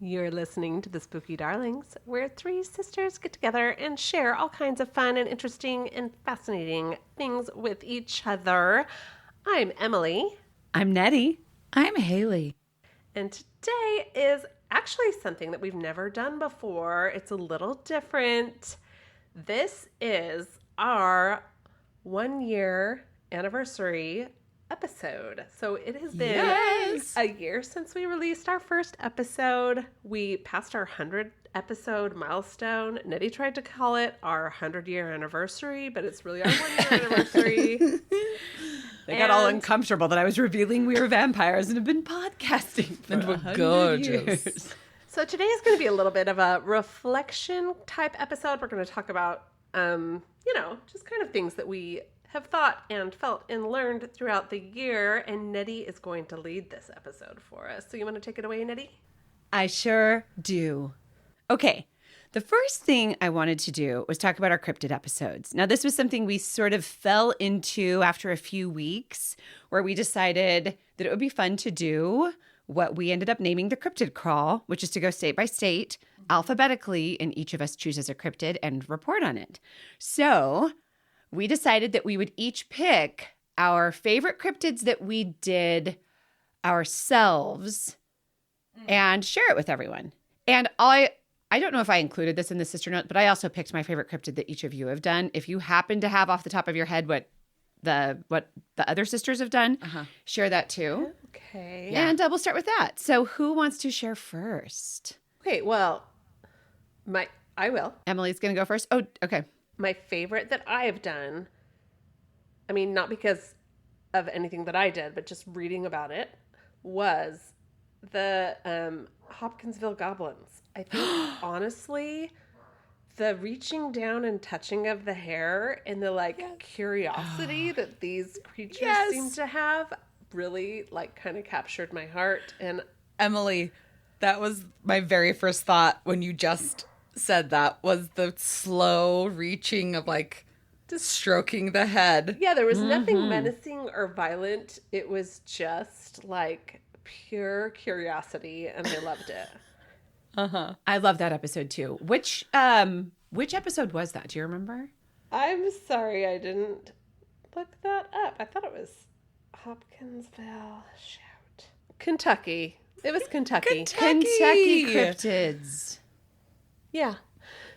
You're listening to The Spooky Darlings, where three sisters get together and share all kinds of fun and interesting and fascinating things with each other. I'm Emily. I'm Nettie. I'm Haley. And today is actually something that we've never done before. It's a little different. This is our 1-year anniversary episode. So it has been a year since we released our first episode. We passed our 100 episode milestone. Nettie tried to call it our 100-year anniversary, but it's really our 1-year anniversary. They got all uncomfortable that I was revealing we were vampires and have been podcasting for 100 years. So today is going to be a little bit of a reflection type episode. We're going to talk about, just kind of things that we have thought and felt and learned throughout the year. And Nettie is going to lead this episode for us. So you want to take it away, Nettie? I sure do. Okay. The first thing I wanted to do was talk about our cryptid episodes. Now, this was something we sort of fell into after a few weeks where we decided that it would be fun to do what we ended up naming the cryptid crawl, which is to go state by state alphabetically, and each of us chooses a cryptid and report on it. So we decided that we would each pick our favorite cryptids that we did ourselves and share it with everyone. And I don't know if I included this in the sister note, but I also picked my favorite cryptid that each of you have done. If you happen to have off the top of your head what the other sisters have done, share that too. Okay. And we'll start with that. So who wants to share first? Okay, well, I will. Emily's going to go first. Oh, okay. My favorite that I have done, I mean, not because of anything that I did, but just reading about it, was the Hopkinsville Goblins. I think, honestly, the reaching down and touching of the hair and the, curiosity that these creatures seem to have really, kind of captured my heart. And Emily, that was my very first thought when you just said that, was the slow reaching of, just stroking the head. Yeah, there was nothing menacing or violent. It was just, pure curiosity, and I loved it. I love that episode too. Which episode was that? Do you remember? I'm sorry I didn't look that up. I thought it was Hopkinsville. Shoot. Kentucky. It was Kentucky. Kentucky cryptids. Yeah.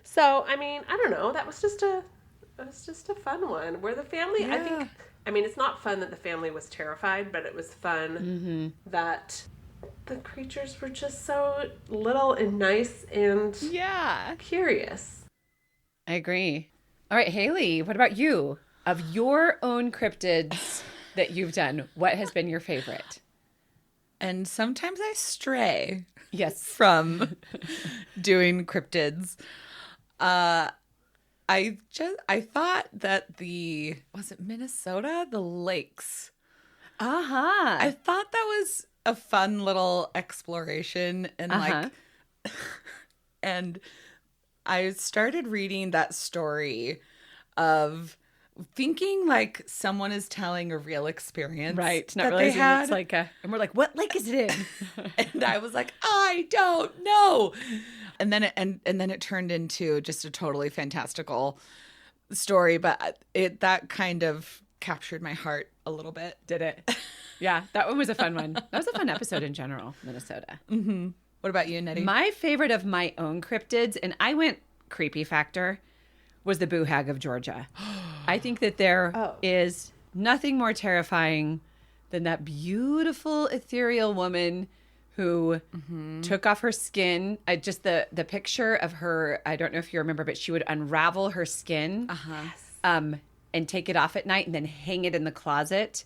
So, I mean, I don't know. It was just a fun one. Where the family, it's not fun that the family was terrified, but it was fun that the creatures were just so little and nice and curious. I agree. All right, Haley, what about you? Of your own cryptids that you've done, what has been your favorite? And sometimes I stray. Yes. From doing cryptids. I thought that was it Minnesota? The lakes. I thought that was a fun little exploration and and I started reading that story of thinking someone is telling a real experience. Right. Not that realizing they had. It's and we're like, what lake is it in? And I was like, I don't know. And then it turned into just a totally fantastical story, but that kind of captured my heart a little bit. Did it? Yeah, that one was a fun one. That was a fun episode in general, Minnesota. Mm-hmm. What about you, Nettie? My favorite of my own cryptids, and I went creepy factor, was the Boo Hag of Georgia. I think that there is nothing more terrifying than that beautiful ethereal woman who took off her skin. Just the picture of her, I don't know if you remember, but she would unravel her skin and take it off at night and then hang it in the closet,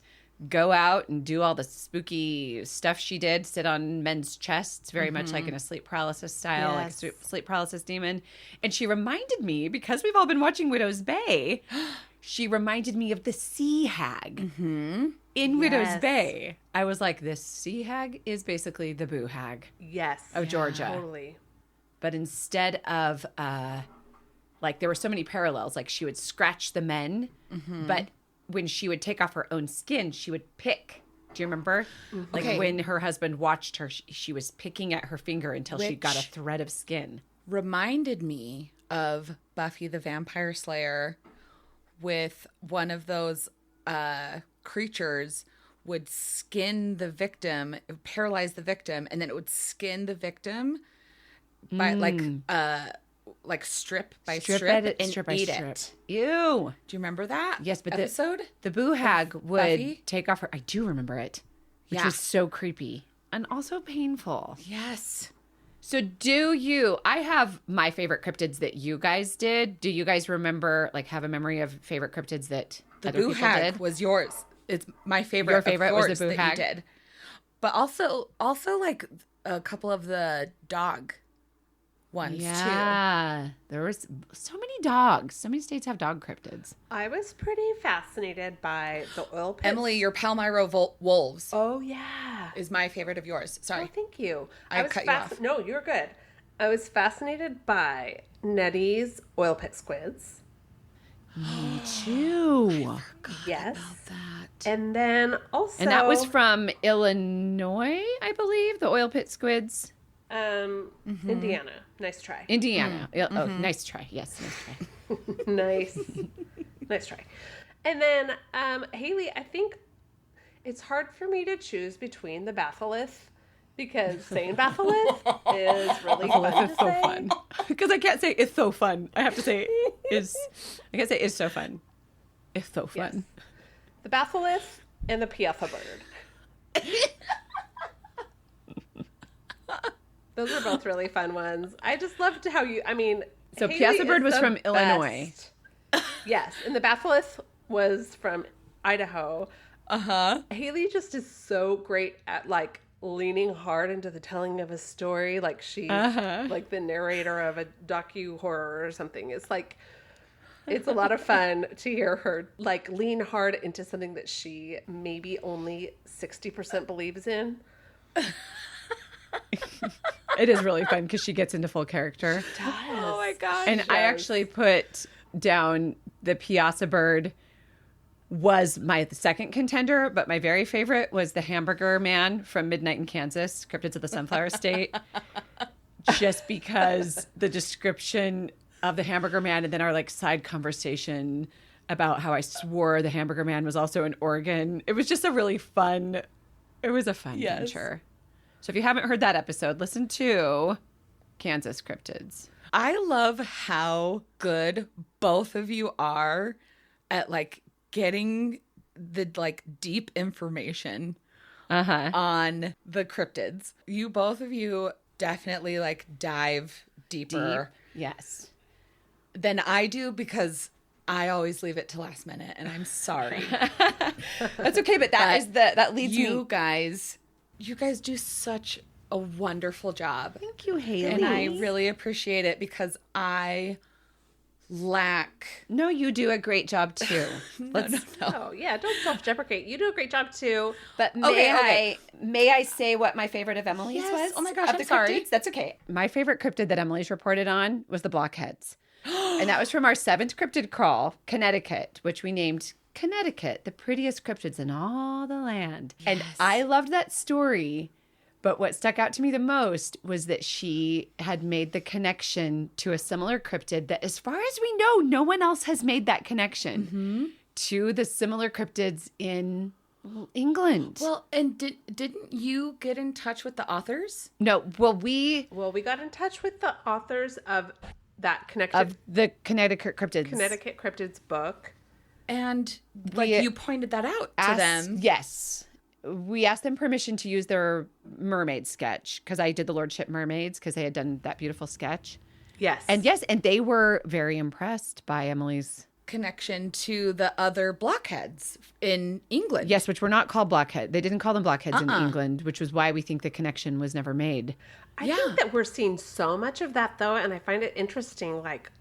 go out and do all the spooky stuff she did, sit on men's chests, very much like in a sleep paralysis style, like a sleep paralysis demon. And she reminded me, because we've all been watching Widow's Bay, she reminded me of the sea hag in Widow's Bay. I was like, this sea hag is basically the Boo Hag of Georgia. Totally. But instead of, there were so many parallels. She would scratch the men, but when she would take off her own skin, she would pick Do you remember? Like Okay. when her husband watched her, she was picking at her finger until she got a thread of skin. Reminded me of Buffy the Vampire Slayer with one of those creatures would skin the victim, paralyze the victim, and then it would skin the victim by like strip by strip, and eat it. Ew. Do you remember that? Yes, but episode? the boo hag would Buffy? take off her. I do remember it, which was so creepy and also painful. Yes. So I have my favorite cryptids that you guys did. Do you guys remember, like, have a memory of favorite cryptids that The other boo people hag did? was yours. It's my favorite. Your favorite was the boo that hag? you did. But also like a couple of the dog ones too. Yeah. There was so many dogs. So many states have dog cryptids. I was pretty fascinated by the oil pits. Emily, your Palmyra wolves Oh, yeah. is my favorite of yours. Sorry. Oh, thank you. I cut you off. No, you're good. I was fascinated by Nettie's oil pit squids. Me too. Yes. That. And then also... And that was from Illinois, I believe, the oil pit squids. Indiana. Nice try. Indiana. Oh, nice try. Yes, nice try. Nice. Nice try. And then, Haley, I think it's hard for me to choose between the batholith because saying batholith is really fun to say. Because I can't say it's so fun. I have to say I can't say it's so fun. It's so fun. Yes. The batholith and the piaffa bird. Those are both really fun ones. I just loved how So Haley piaffa bird is was the from Illinois. best. Yes, and the batholith was from Idaho. Uh-huh. Haley just is so great at like leaning hard into the telling of a story, like she's like the narrator of a docu-horror or something. It's like, it's a lot of fun to hear her like lean hard into something that she maybe only 60% believes in. It is really fun because she gets into full character. Oh my gosh. And I actually put down the piazza bird was my second contender, but my very favorite was the hamburger man from Midnight in Kansas, Cryptids of the Sunflower State. Just because the description of the hamburger man and then our like side conversation about how I swore the hamburger man was also in Oregon. It was just a really fun, it was a fun venture. So if you haven't heard that episode, listen to Kansas Cryptids. I love how good both of you are at like getting the like deep information on the cryptids. You both of you definitely like dive deeper Yes. than I do because I always leave it to last minute and I'm sorry. That's okay, but that leads me. You guys do such a wonderful job. Thank you, Haley. And I really appreciate it because I lack. No, you do a great job too. No. Oh yeah, don't self-deprecate. You do a great job too. But may I say what my favorite of Emily's Yes. was? Oh my gosh, of I'm the sorry. cryptids? That's okay. My favorite cryptid that Emily's reported on was the blockheads. And that was from our 7th cryptid crawl, Connecticut, which we named Connecticut, the prettiest cryptids in all the land. Yes. And I loved that story. But what stuck out to me the most was that she had made the connection to a similar cryptid that, as far as we know, no one else has made that connection to the similar cryptids in England. Well, and didn't you get in touch with the authors? No, we got in touch with the authors of that of the Connecticut Cryptids book. And like you pointed that out to them. Yes. We asked them permission to use their mermaid sketch because I did the Lordship Mermaids because they had done that beautiful sketch. Yes. And they were very impressed by Emily's connection to the other blockheads in England. Yes, which were not called blockhead. They didn't call them blockheads in England, which was why we think the connection was never made. I think that we're seeing so much of that though, and I find it interesting, like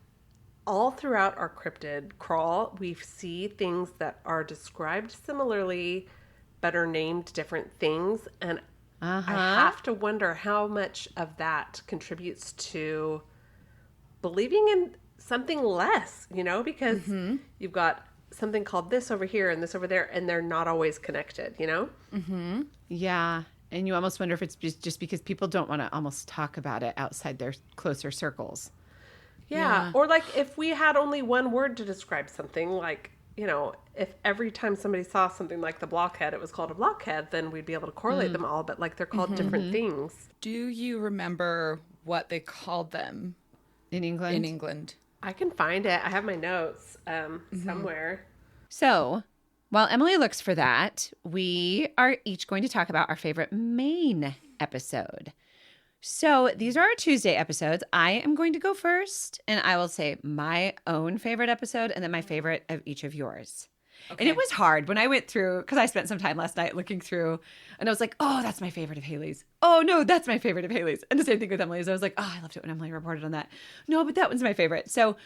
all throughout our cryptid crawl, we see things that are described similarly but are named different things. And I have to wonder how much of that contributes to believing in something less, because you've got something called this over here and this over there, and they're not always connected, you know? Mm-hmm. Yeah. And you almost wonder if it's just because people don't want to almost talk about it outside their closer circles. Yeah. Or like if we had only one word to describe something, like, you know, if every time somebody saw something like the blockhead, it was called a blockhead, then we'd be able to correlate them all. But like they're called different things. Do you remember what they called them In England? in England? I can find it. I have my notes somewhere. So while Emily looks for that, we are each going to talk about our favorite Maine episode. So these are our Tuesday episodes. I am going to go first, and I will say my own favorite episode and then my favorite of each of yours. Okay. And it was hard when I went through, because I spent some time last night looking through, and I was like, oh, that's my favorite of Haley's. Oh, no, that's my favorite of Haley's. And the same thing with Emily's. I was like, oh, I loved it when Emily reported on that. No, but that one's my favorite. So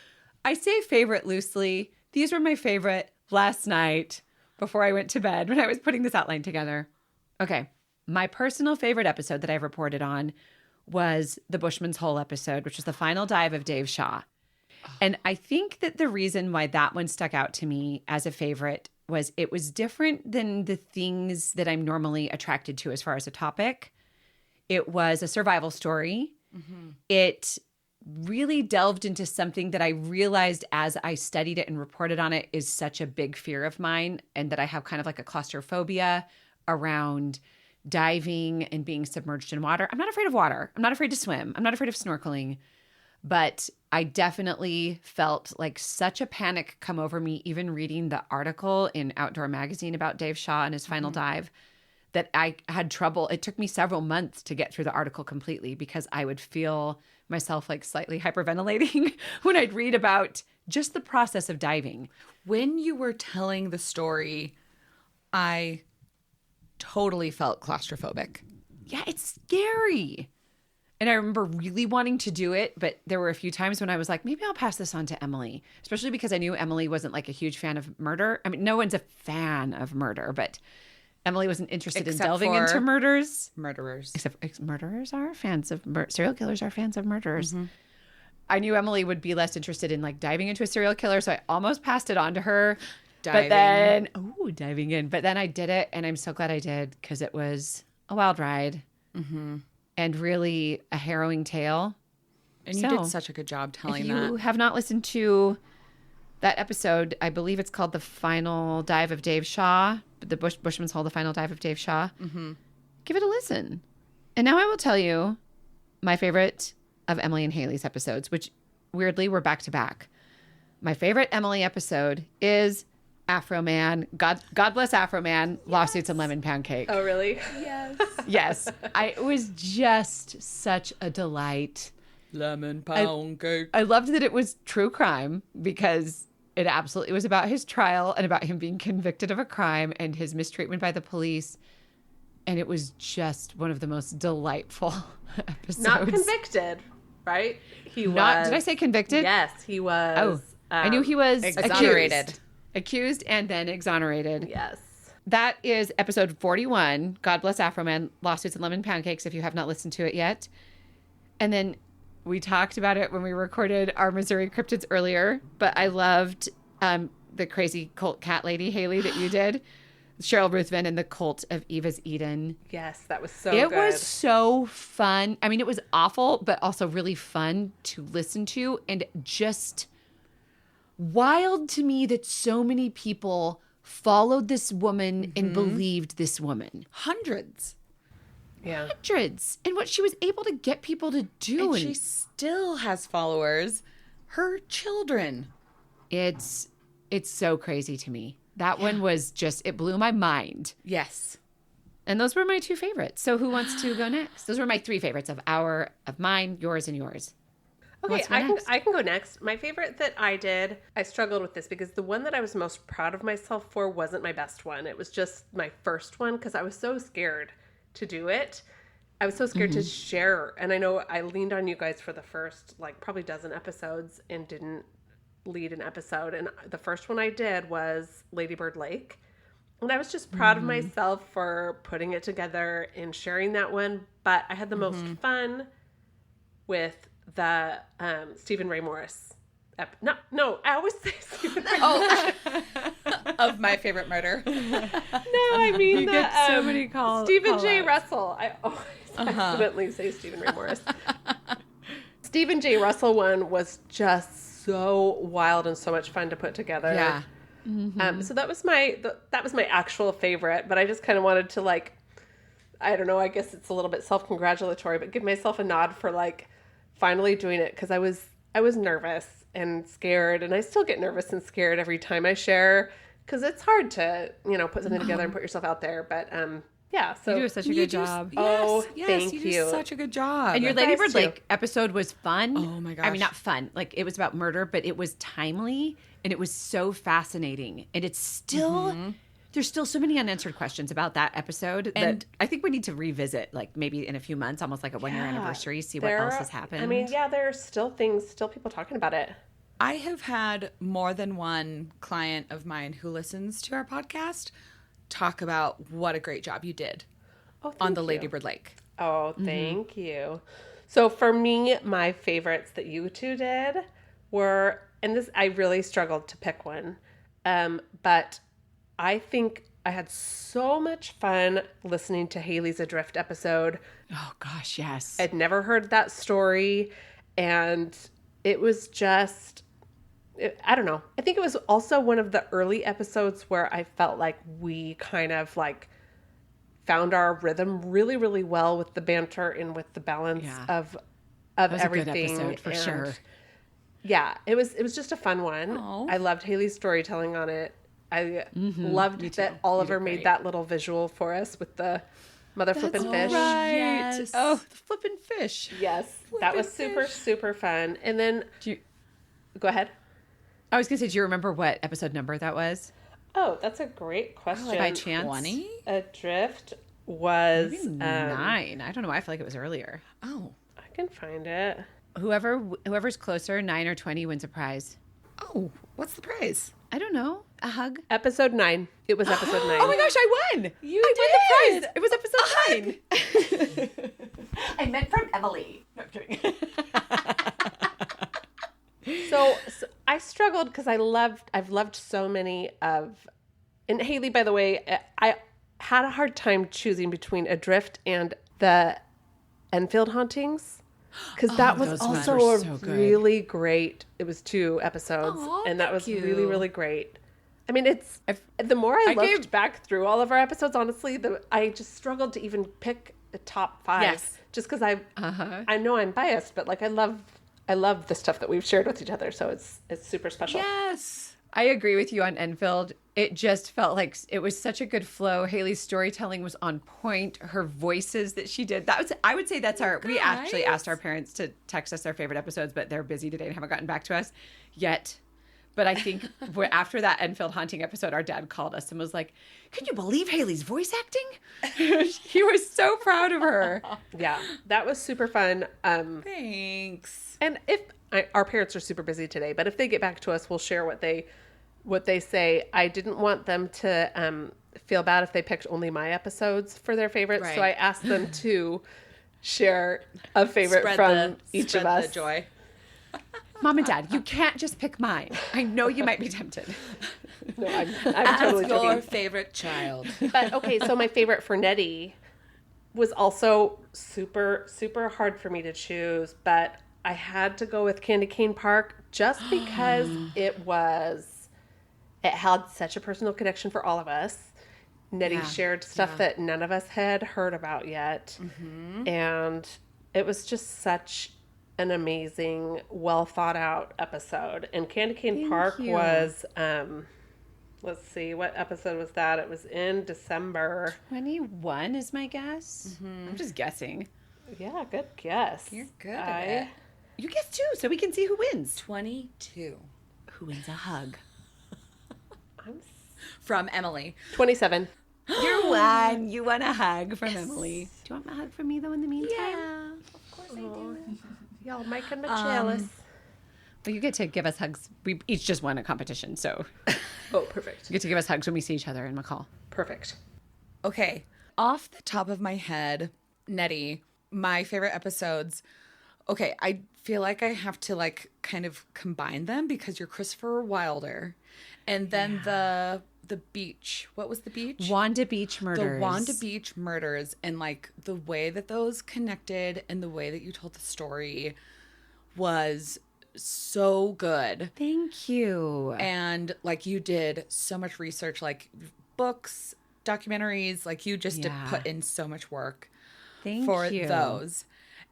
I say favorite loosely. These were my favorite last night before I went to bed when I was putting this outline together. Okay. My personal favorite episode that I've reported on was the Bushman's Hole episode, which was the final dive of Dave Shaw. And I think that the reason why that one stuck out to me as a favorite was it was different than the things that I'm normally attracted to as far as a topic. It was a survival story. Mm-hmm. It really delved into something that I realized as I studied it and reported on it is such a big fear of mine, and that I have kind of like a claustrophobia around diving and being submerged in water. I'm not afraid of water. I'm not afraid to swim. I'm not afraid of snorkeling. But I definitely felt like such a panic come over me, even reading the article in Outdoor Magazine about Dave Shaw and his final dive, that I had trouble. It took me several months to get through the article completely because I would feel myself like slightly hyperventilating when I'd read about just the process of diving. When you were telling the story, I totally felt claustrophobic. Yeah, it's scary. And I remember really wanting to do it, but there were a few times when I was like, maybe I'll pass this on to Emily, especially because I knew Emily wasn't like a huge fan of murder. I mean, no one's a fan of murder, but Emily wasn't interested in delving into murderers. Except murderers are fans of serial killers are fans of murderers. Mm-hmm. I knew Emily would be less interested in like diving into a serial killer, so I almost passed it on to her. But then, diving in. But then I did it, and I'm so glad I did because it was a wild ride and really a harrowing tale. And you did such a good job telling that. If you have not listened to that episode, I believe it's called The Final Dive of Dave Shaw, the Bushman's Hole, The Final Dive of Dave Shaw. Mm-hmm. Give it a listen. And now I will tell you my favorite of Emily and Haley's episodes, which weirdly were back to back. My favorite Emily episode is Afro Man, God bless Afro Man, lawsuits and lemon pound cake. Oh, really? Yes. Yes. It was just such a delight. Lemon pound cake. I loved that it was true crime because it absolutely was about his trial and about him being convicted of a crime and his mistreatment by the police. And it was just one of the most delightful episodes. Not convicted, right? He was. Did I say convicted? Yes, he was. Oh, I knew he was exonerated. Accused and then exonerated. Yes. That is episode 41, God Bless Afro Man, Lawsuits and Lemon Pound Cakes, if you have not listened to it yet. And then we talked about it when we recorded our Missouri Cryptids earlier, but I loved the crazy cult cat lady, Haley, that you did. Cheryl Ruthven and the Cult of Eva's Eden. Yes, that was so good. It was so fun. I mean, it was awful, but also really fun to listen to, and just wild to me that so many people followed this woman and believed this woman. Hundreds. Yeah. Hundreds. And what she was able to get people to do. And she still has followers. Her children. It's so crazy to me. That one was just, it blew my mind. Yes. And those were my two favorites. So who wants to go next? Those were my three favorites of mine, yours, and yours. Okay, I can go next. My favorite that I did, I struggled with this because the one that I was most proud of myself for wasn't my best one. It was just my first one because I was so scared to do it. I was so scared to share. And I know I leaned on you guys for the first, probably dozen episodes and didn't lead an episode. And the first one I did was Ladybird Lake. And I was just proud of myself for putting it together and sharing that one. But I had the most fun with the Stephen Ray Morris No, I always say Stephen. Of My Favorite Murder. No, I mean You get so many calls. Stephen J. Russell. I always accidentally say Stephen Ray Morris. Stephen J. Russell one was just so wild and so much fun to put together. Yeah. So that was my actual favorite, but I just kind of wanted to like, I don't know, I guess it's a little bit self-congratulatory, but give myself a nod for like finally doing it, because I was nervous and scared, and I still get nervous and scared every time I share, because it's hard to, put something together and put yourself out there. But yeah, so You do such a good job. Thank you. you. Do such a good job. And your Guys, Ladybird too. Lake episode was fun. Oh my I mean, gosh. not fun. Like, it was about murder, but it was timely and it was so fascinating. And it's still, there's still so many unanswered questions about that episode that I think we need to revisit, like maybe in a few months, almost like a 1 year anniversary, see what else has happened. I mean, yeah, there are still people talking about it. I have had more than one client of mine who listens to our podcast talk about what a great job you did on the Lady Bird Lake. Oh, thank you. So for me, my favorites that you two did were, and this, I really struggled to pick one, but I think I had so much fun listening to Haley's Adrift episode. oh gosh, yes. I'd never heard that story, and it was just, I don't know. I think it was also one of the early episodes where I felt like we kind of like found our rhythm really, really well with the banter and with the balance of That was everything. a good episode for And sure. yeah, it was just a fun one. Aw. I loved Haley's storytelling on it. I loved that Oliver made that little visual for us with the mother flippin' fish. Right. Yes. Oh, the flippin' fish. Yes, that was Flippin' super, super fun. And then, Do you, go ahead. I was going to say, do you remember what episode number that was? Oh, that's a great question. By chance? 20? Adrift was, Maybe 9. I don't know why I feel like it was earlier. Oh. I can find it. Whoever's closer, 9 or 20, wins a prize. Oh, what's the prize? I don't know. A hug? Episode 9. It was episode 9. Oh my gosh, I won! I won the prize! It was episode 9. I meant from Emily. No, I'm kidding. So I struggled because I've loved so many of, and Haley, by the way, I had a hard time choosing between Adrift and the Enfield Hauntings, because that was those also were a so good. really great. It was 2 episodes, Aw, and that thank was you. really, really great. I mean, the more I looked back through all of our episodes, honestly, I just struggled to even pick the top 5. Yes. Just because I know I'm biased, but like I love the stuff that we've shared with each other, so it's super special. Yes. I agree with you on Enfield. It just felt like it was such a good flow. Haley's storytelling was on point. Her voices that she did, I would say that's we actually asked our parents to text us their favorite episodes, but they're busy today and haven't gotten back to us yet. But I think after that Enfield haunting episode, our dad called us and was like, "Can you believe Haley's voice acting?" He was so proud of her. Yeah, that was super fun. Thanks. And our parents are super busy today, but if they get back to us, we'll share what they say. I didn't want them to feel bad if they picked only my episodes for their favorites, so I Right. asked them to share a favorite from each of us. The joy. Mom and Dad, you can't just pick mine. I know you might be tempted. No, I'm totally Your joking. favorite child. But okay, so my favorite for Nettie was also super, super hard for me to choose, but I had to go with Candy Cane Park just because it had such a personal connection for all of us. Nettie shared stuff that none of us had heard about yet. And it was just such an amazing, well thought out episode. And Candy Cane Park was, let's see, what episode was that? It was in December. 21 is my guess. I'm just guessing. Yeah, good guess. You're good at it. You guess too, so we can see who wins. 22. Who wins a hug? I'm From Emily. 27. You won. You won a hug from Emily. Do you want a hug from me though in the meantime? Yeah, of course I do. Y'all making me jealous. Well, you get to give us hugs. We each just won a competition, so you Oh, perfect. get to give us hugs when we see each other in McCall. Perfect. Okay. Off the top of my head, Nettie, my favorite episodes Okay, I feel like I have to like kind of combine them because you're Christopher Wilder. And then the beach. What was the beach? Wanda Beach murders. The Wanda Beach murders, and like the way that those connected and the way that you told the story was so good. Thank you. And like you did so much research, like books, documentaries, like you just did put in so much work for those.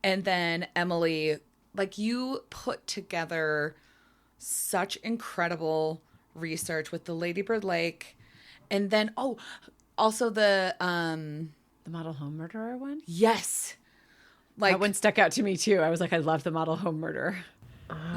And then Emily, like you put together such incredible research with the Lady Bird Lake, and then also the model home murderer one. Yes, like that one stuck out to me too. I was like, I love the model home murder.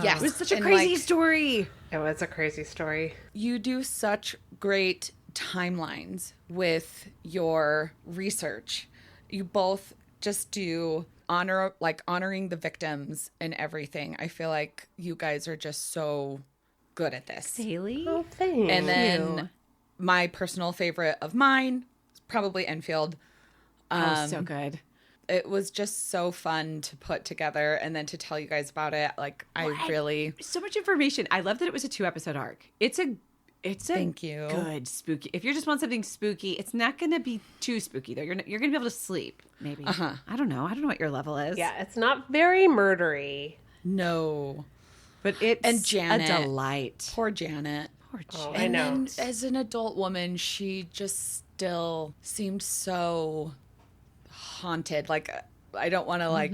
Yes, it was such a crazy story. It was a crazy story. You do such great timelines with your research. You both just do honoring the victims and everything. I feel like you guys are just so good at this. Haley? Oh, thanks. And then my personal favorite of mine is probably Enfield. So good. It was just so fun to put together and then to tell you guys about it. Like so much information. I love that it was a 2-episode arc. It's a Thank you. Good spooky. If you just want something spooky, it's not going to be too spooky though. You're going to be able to sleep maybe. I don't know what your level is. Yeah, it's not very murdery. No. But it's and Janet, a delight. Poor Janet. Oh, and I know. Then as an adult woman, she just still seemed so haunted. Like I don't want to like.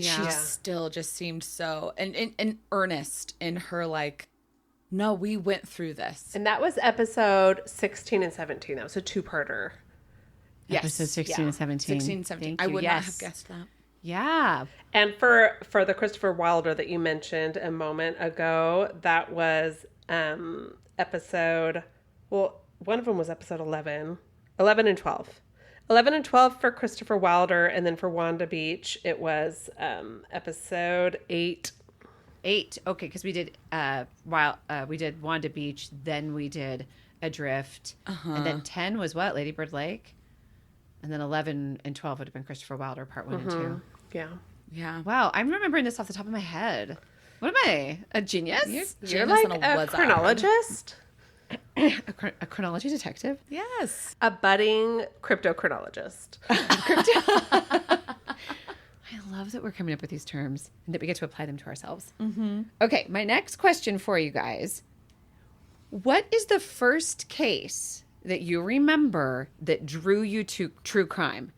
She still just seemed so and earnest in her like. No, we went through this. And that was episode 16 and 17. That was a 2-parter. Yes. Episode 16 and 17. 16 and 17. I would not have guessed that. Yeah. And for the Christopher Wilder that you mentioned a moment ago, that was episode, well, one of them was episode 11 and 12. 11 and 12 for Christopher Wilder, and then for Wanda Beach, it was episode 8. 8. Okay, because we did we did Wanda Beach, then we did Adrift, and then 10 was what? Lady Bird Lake, and then 11 and 12 would have been Christopher Wilder Part 1 and 2. Yeah. Yeah. Wow, I'm remembering this off the top of my head. What am I? A genius? You're like a chronologist? A chronology detective? Yes. A budding cryptochronologist. I love that we're coming up with these terms and that we get to apply them to ourselves. Okay, my next question for you guys. What is the first case that you remember that drew you to true crime?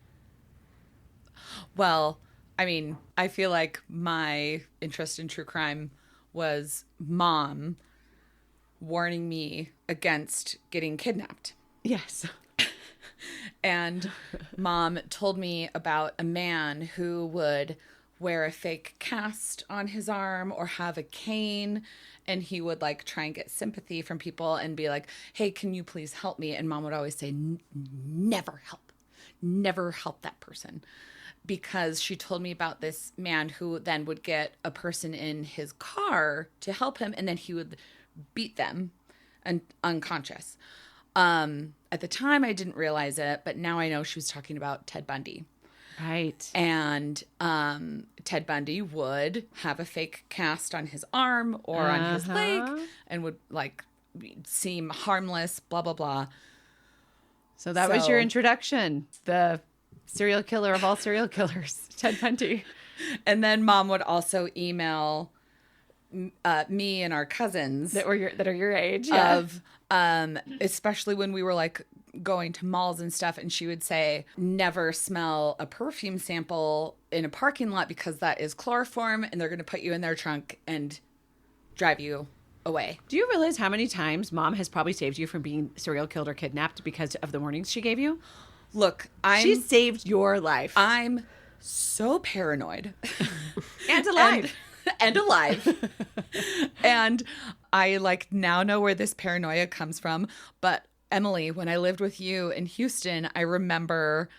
Well, I mean, I feel like my interest in true crime was Mom warning me against getting kidnapped. Yes. And Mom told me about a man who would wear a fake cast on his arm or have a cane, and he would like try and get sympathy from people and be like, hey, can you please help me? And Mom would always say, never help that person, because she told me about this man who then would get a person in his car to help him, and then he would beat them and unconscious. At the time, I didn't realize it, but now I know she was talking about Ted Bundy. Right. And Ted Bundy would have a fake cast on his arm or on his leg and would like seem harmless, blah, blah, blah. So that was your introduction. The serial killer of all serial killers, Ted Bundy. And then Mom would also email me and our cousins that are your age of especially when we were like going to malls and stuff, and she would say never smell a perfume sample in a parking lot because that is chloroform and they're going to put you in their trunk and drive you away. Do you realize how many times Mom has probably saved you from being serial killed or kidnapped because of the warnings she gave you? Look, she saved your life. I'm so paranoid and alive. And alive. And I like now know where this paranoia comes from. But Emily, when I lived with you in Houston, I remember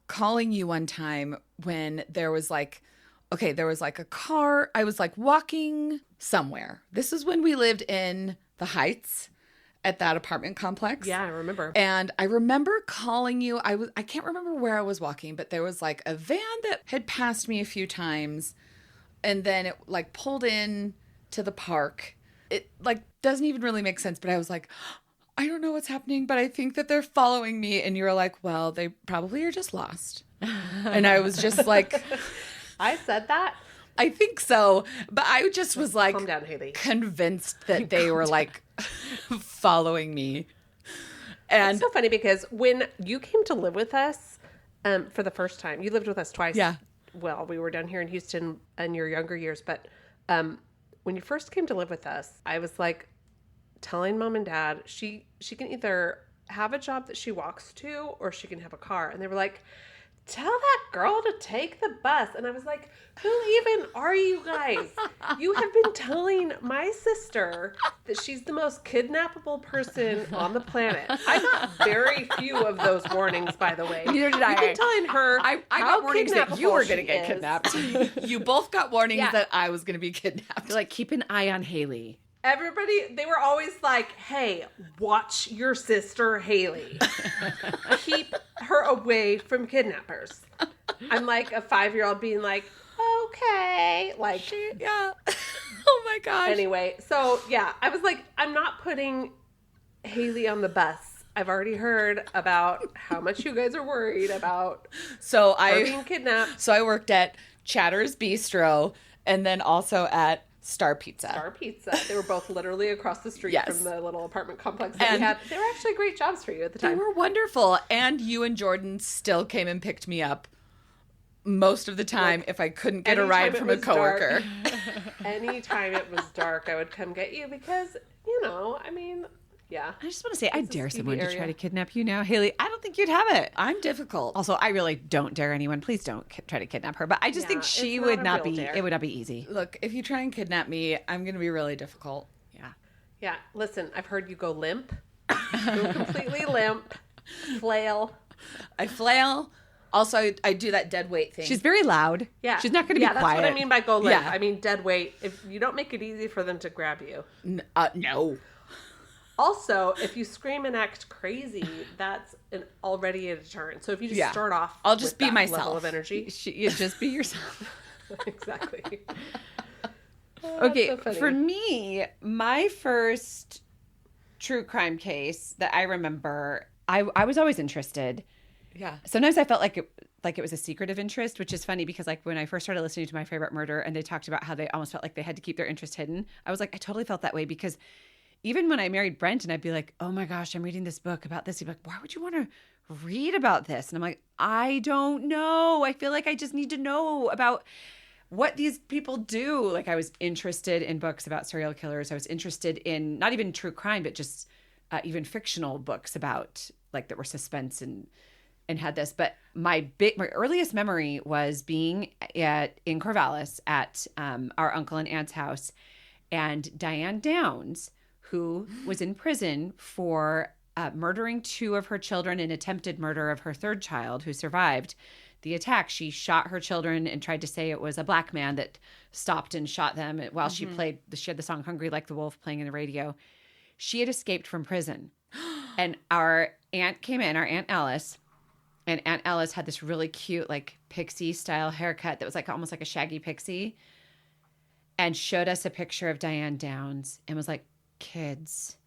calling you one time when there was like a car. I was like walking somewhere. This is when we lived in the Heights at that apartment complex. Yeah, I remember. And I remember calling you. I can't remember where I was walking, but there was like a van that had passed me a few times and then it like pulled in to the park. It like doesn't even really make sense, but I was like, I don't know what's happening, but I think that they're following me. And you're like, well, they probably are just lost. And I was just like, I said that. I think so. But I just was like, calm down, Haley. Convinced that they were like following me. And it's so funny because when you came to live with us for the first time, you lived with us twice. Yeah. Well, we were down here in Houston in your younger years, but when you first came to live with us, I was like telling mom and dad she can either have a job that she walks to or she can have a car. And they were like, tell that girl to take the bus. And I was like, who even are you guys? You have been telling my sister that she's the most kidnappable person on the planet. I got very few of those warnings, by the way. Neither did I. You've been telling her I got warnings that you were going to get is. kidnapped. you both got warnings that I was going to be kidnapped. They're like, keep an eye on Haley. Everybody, they were always like, hey, watch your sister, Haley. Keep her away from kidnappers. I'm like a 5-year-old being like, okay. Like, yeah. Oh my gosh. Anyway, so yeah, I was like, I'm not putting Haley on the bus. I've already heard about how much you guys are worried about her being kidnapped. So I worked at Chatter's Bistro and then also at Star Pizza. Star Pizza. They were both literally across the street from the little apartment complex that and we had. They were actually great jobs for you at the time. They were wonderful. And you and Jordan still came and picked me up most of the time if I couldn't get a ride from a coworker. Anytime it was dark, I would come get you because, you know, I mean, yeah. I just want to say, I dare someone to try to kidnap you now. Haley, I don't think you'd have it. I'm difficult. Also, I really don't dare anyone. Please don't try to kidnap her. But I just think she would not be, it would not be easy. Look, if you try and kidnap me, I'm going to be really difficult. Yeah. Yeah. Listen, I've heard you go limp. Go completely limp. Flail. I flail. Also, I do that dead weight thing. She's very loud. Yeah. She's not going to be quiet. Yeah, that's what I mean by go limp. Yeah. I mean dead weight. If you don't make it easy for them to grab you. No. Also, if you scream and act crazy, that's already a deterrent. So if you just start off I'll just with be that myself. level of energy. You just be yourself. Exactly. Okay, so for me, my first true crime case that I remember, I was always interested. Yeah. Sometimes I felt like it was a secret of interest, which is funny because like when I first started listening to My Favorite Murder and they talked about how they almost felt like they had to keep their interest hidden, I was like, I totally felt that way because even when I married Brent and I'd be like, oh my gosh, I'm reading this book about this. He'd be like, why would you want to read about this? And I'm like, I don't know. I feel like I just need to know about what these people do. Like I was interested in books about serial killers. I was interested in not even true crime, but just even fictional books about like that were suspense and had this. But my earliest memory was being in Corvallis at our uncle and aunt's house, and Diane Downs, who was in prison for murdering 2 of her children and attempted murder of her 3rd child who survived the attack. She shot her children and tried to say it was a black man that stopped and shot them while she had the song Hungry Like the Wolf playing in the radio. She had escaped from prison. And our aunt came in, our Aunt Alice, and Aunt Alice had this really cute like pixie style haircut that was like almost like a shaggy pixie, and showed us a picture of Diane Downs and was like, kids,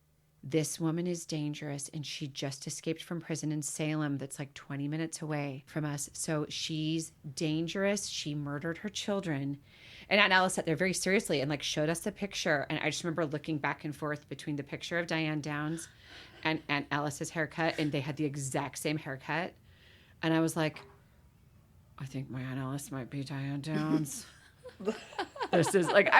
this woman is dangerous and she just escaped from prison in Salem that's like 20 minutes away from us. So she's dangerous. She murdered her children. And Aunt Alice sat there very seriously and like showed us the picture. And I just remember looking back and forth between the picture of Diane Downs and Aunt Alice's haircut, and they had the exact same haircut. And I was like, I think my Aunt Alice might be Diane Downs. This is like,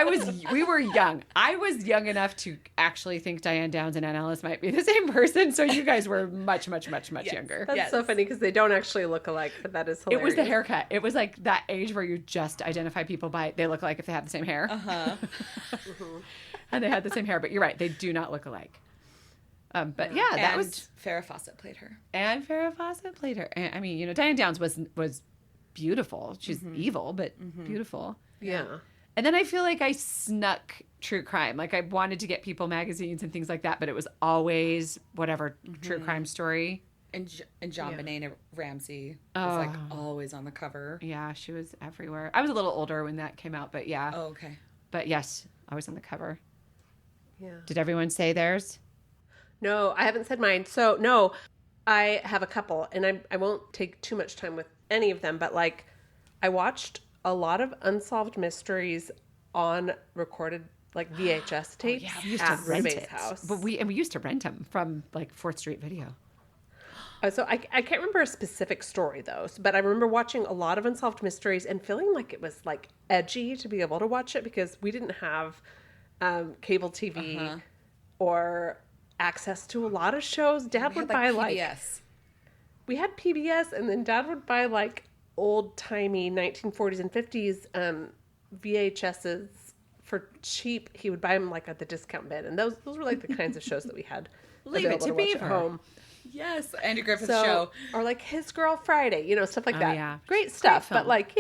we were young. I was young enough to actually think Diane Downs and Aunt Alice might be the same person. So you guys were much, much, much, much younger. That's so funny because they don't actually look alike, but that is hilarious. It was the haircut. It was like that age where you just identify people by they look alike if they have the same hair. And they had the same hair, but you're right. They do not look alike. But yeah, that was Farrah Fawcett played her. And Farrah Fawcett played her. And, I mean, you know, Diane Downs was beautiful. She's evil, but beautiful. Yeah. And then I feel like I snuck true crime. Like I wanted to get People magazines and things like that, but it was always whatever true crime story And John Benet Ramsey was like always on the cover. Yeah, she was everywhere. I was a little older when that came out, but yeah. Oh, okay. But yes, I was on the cover. Yeah. Did everyone say theirs? No, I haven't said mine. So no, I have a couple, and I won't take too much time with any of them, but like I watched a lot of unsolved mysteries on recorded like VHS tapes We used at to rent Rude's it. house. But we used to rent them from like 4th Street Video. So I can't remember a specific story though, but I remember watching a lot of unsolved mysteries and feeling like it was like edgy to be able to watch it because we didn't have cable TV or access to a lot of shows. Dad would buy PBS. We had PBS, and then Dad would buy like old timey 1940s and 50s VHSs for cheap. He would buy them like at the discount bin, and those were like the kinds of shows that we had Leave It to watch Beaver. at home. Yes, Andy Griffith's show. Or like His Girl Friday, stuff like that. Yeah. Great stuff. Great But like,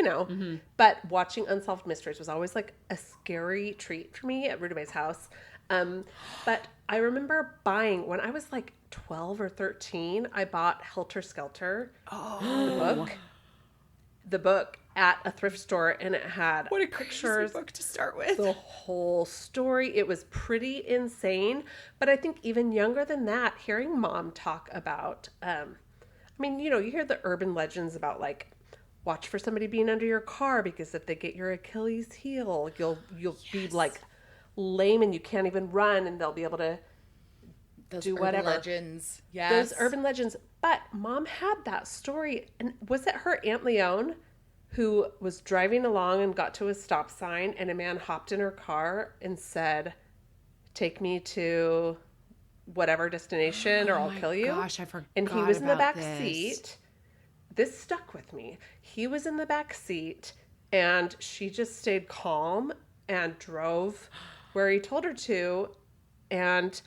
but watching Unsolved Mysteries was always like a scary treat for me at Rudabeh's house. But I remember buying, when I was like 12 or 13, I bought Helter Skelter, the book at a thrift store, and it had What a pictures, crazy book to start with. the whole story. It was pretty insane. But I think even younger than that, hearing Mom talk about, you hear the urban legends about like, watch for somebody being under your car because if they get your Achilles heel, you'll be like lame and you can't even run, and they'll be able to do whatever. Legends. Yes. Those urban legends. But Mom had that story, and was it her Aunt Leone who was driving along and got to a stop sign, and a man hopped in her car and said, "Take me to whatever destination or I'll kill you." Gosh, I forgot. And he was in the about back this. seat. This stuck with me. He was in the back seat, and she just stayed calm and drove where he told her to. And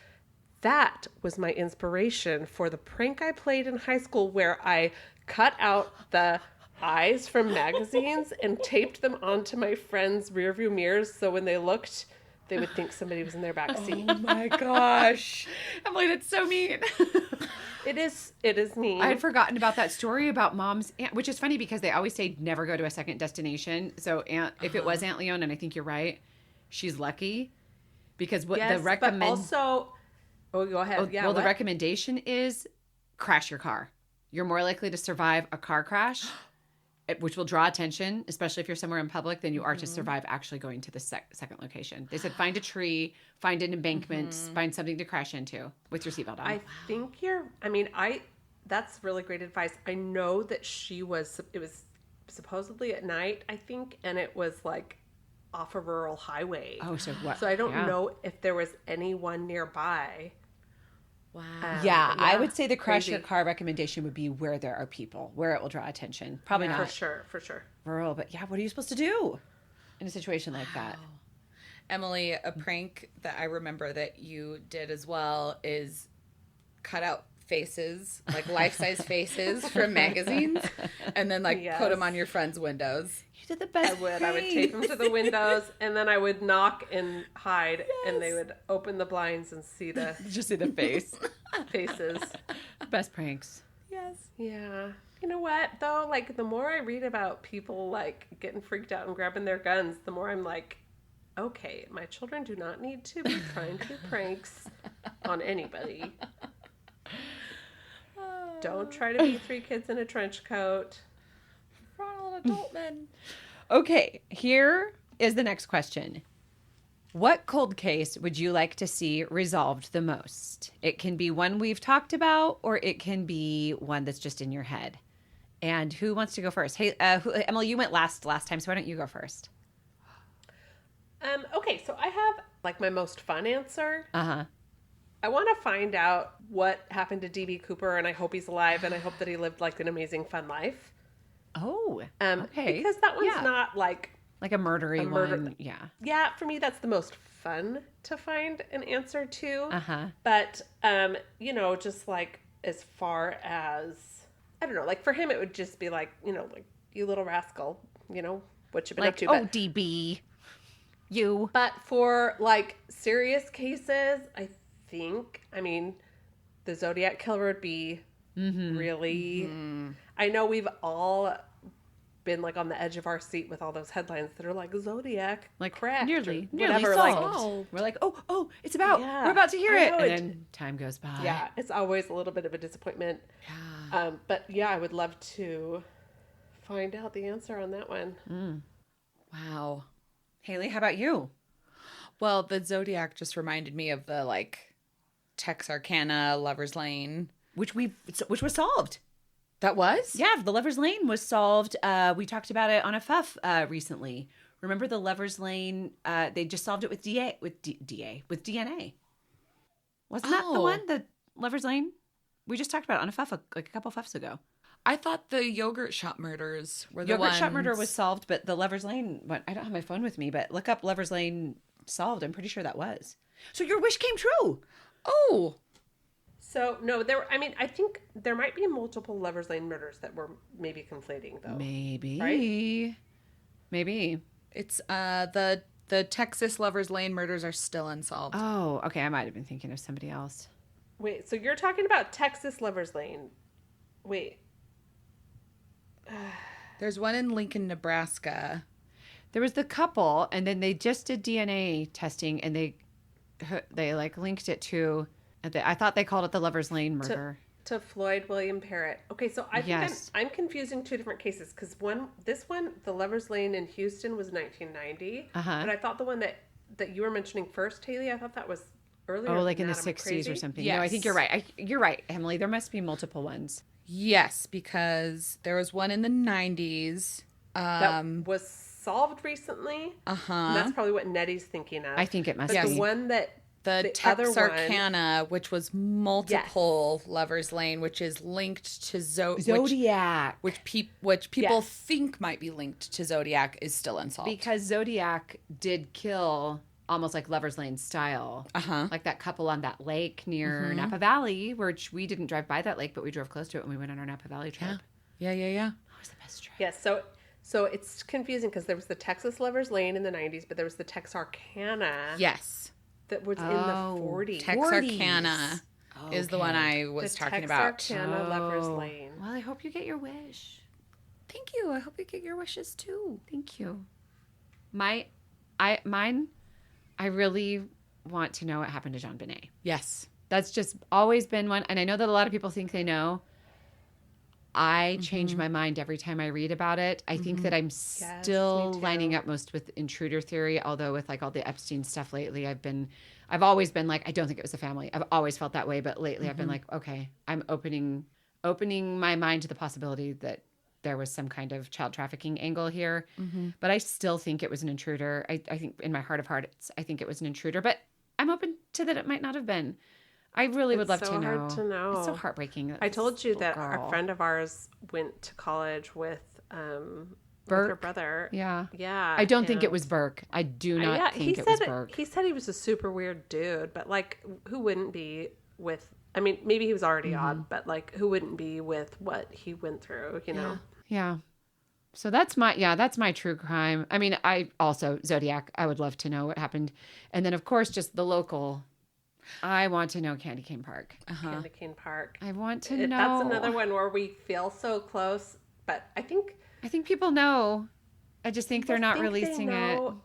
that was my inspiration for the prank I played in high school, where I cut out the eyes from magazines and taped them onto my friends' rearview mirrors, so when they looked, they would think somebody was in their back seat. Oh my gosh. Emily, that's so mean. It is mean. I had forgotten about that story about Mom's aunt, which is funny because they always say never go to a second destination. So if it was Aunt Leon, and I think you're right, she's lucky because what the but also, go ahead. The recommendation is crash your car. You're more likely to survive a car crash, which will draw attention, especially if you're somewhere in public, than you are to survive actually going to the second location. They said find a tree, find an embankment, find something to crash into with your seatbelt on. I think that's really great advice. I know that it was supposedly at night, I think, and it was like off a rural highway. Oh, so what? So I don't know if there was anyone nearby. Wow. Yeah, I would say the crash your car recommendation would be where there are people, where it will draw attention. Probably not For sure. rural, but yeah, what are you supposed to do in a situation like that? Emily, a prank that I remember that you did as well is cut out faces, like life-size faces from magazines, and then put them on your friends' windows. You did the best. I would tape them to the windows, and then I would knock and hide, and they would open the blinds and see the Just see the face. faces. Best pranks. Yes. Yeah. You know what, though? Like, the more I read about people, like, getting freaked out and grabbing their guns, the more I'm like, okay, my children do not need to be trying to do pranks on anybody. Don't try to be 3 kids in a trench coat. Ronald adult men. Okay, here is the next question. What cold case would you like to see resolved the most? It can be one we've talked about, or it can be one that's just in your head. And who wants to go first? Hey, Emily, you went last time, so why don't you go first? Okay, so I have, like, my most fun answer. Uh-huh. I want to find out what happened to D.B. Cooper, and I hope he's alive, and I hope that he lived, like, an amazing, fun life. Oh, okay. Because that one's not, like a murdery one. Yeah. Yeah, for me, that's the most fun to find an answer to. Uh-huh. But, just, like, as far as, I don't know, like, for him, it would just be, like, like, you little rascal, what you been up to. Like, DB, you. But for, like, serious cases, I think, the Zodiac Killer would be really. I know we've all been like on the edge of our seat with all those headlines that are like Zodiac, Like correct, nearly whatever. solved. We're like, oh, it's about. Yeah, We're about to hear I it, know, and then time goes by. yeah, it's always a little bit of a disappointment. Yeah. But yeah, I would love to find out the answer on that one. Wow. Haley, how about you? Well, the Zodiac just reminded me of the like Texarkana Lover's Lane. Which was solved. That was? Yeah, the Lover's Lane was solved. We talked about it on a FUF recently. Remember the Lover's Lane? They just solved it with DNA. Wasn't that the one? The Lover's Lane? We just talked about it on a FUF like a couple FUFs ago. I thought the yogurt shop murders were the Yogurt ones. shop murder was solved, but the Lover's Lane one, I don't have my phone with me, but look up Lover's Lane solved. I'm pretty sure that was. So your wish came true. Oh. So no, I think there might be multiple Lover's Lane murders that were maybe conflating though. Maybe. Right? Maybe. It's the Texas Lover's Lane murders are still unsolved. Oh, okay. I might have been thinking of somebody else. Wait, so you're talking about Texas Lover's Lane? Wait. There's one in Lincoln, Nebraska. There was the couple, and then they just did DNA testing, and they like linked it to. I thought they called it the Lover's Lane murder. To Floyd William Parrott. Okay, so I think Yes. I'm confusing two different cases because this one, the Lover's Lane in Houston was 1990, but I thought the one that you were mentioning first, Haley, I thought that was earlier. Oh, like than in the that. Am I 60s crazy? or something. Yes. No, I think you're right. You're right, Emily. There must be multiple ones. Yes, because there was one in the 90s. That was solved recently. Uh-huh. And that's probably what Nettie's thinking of. I think it must But be. the one that The other one- Texarkana, which was multiple Lover's Lane, which is linked to Zodiac. which people think might be linked to Zodiac, is still unsolved. Because Zodiac did kill almost like Lover's Lane style. Uh-huh. Like that couple on that lake near Napa Valley, which we didn't drive by that lake, but we drove close to it when we went on our Napa Valley trip. Yeah. That was the best trip. Yes, so it's confusing because there was the Texas Lover's Lane in the 90s, but there was the Texarkana Yes. that was in the 40s. Texarkana is the one I was talking about. Texarkana Lover's Lane. Well, I hope you get your wish. Thank you. I hope you get your wishes too. Thank you. Mine, I really want to know what happened to Jean Benet. Yes. That's just always been one. And I know that a lot of people think they know. I change my mind every time I read about it. I think that I'm still me too. lining up most with intruder theory, although with like all the Epstein stuff lately, I've always been like, I don't think it was the family. I've always felt that way. But lately I've been like, okay, I'm opening my mind to the possibility that there was some kind of child trafficking angle here. But I still think it was an intruder. I think in my heart of hearts, I think it was an intruder, but I'm open to that it might not have been. I really would love so to know. hard to know. It's so heartbreaking. That I this told you little that girl- a friend of ours went to college with her Burke? brother. Yeah. Yeah. I don't think it and- was Burke. I do not yeah, think he it was said Burke. He said he was a super weird dude, but like, who wouldn't be with? I mean, maybe he was already odd, but like, who wouldn't be with what he went through? You know. Yeah. So that's my true crime. I mean, I also Zodiac. I would love to know what happened. And then of course just the local. I want to know Candy Cane Park. Candy Cane Park. I want to know. That's another one where we feel so close, but I think people know. I just think they're not think they releasing it. know.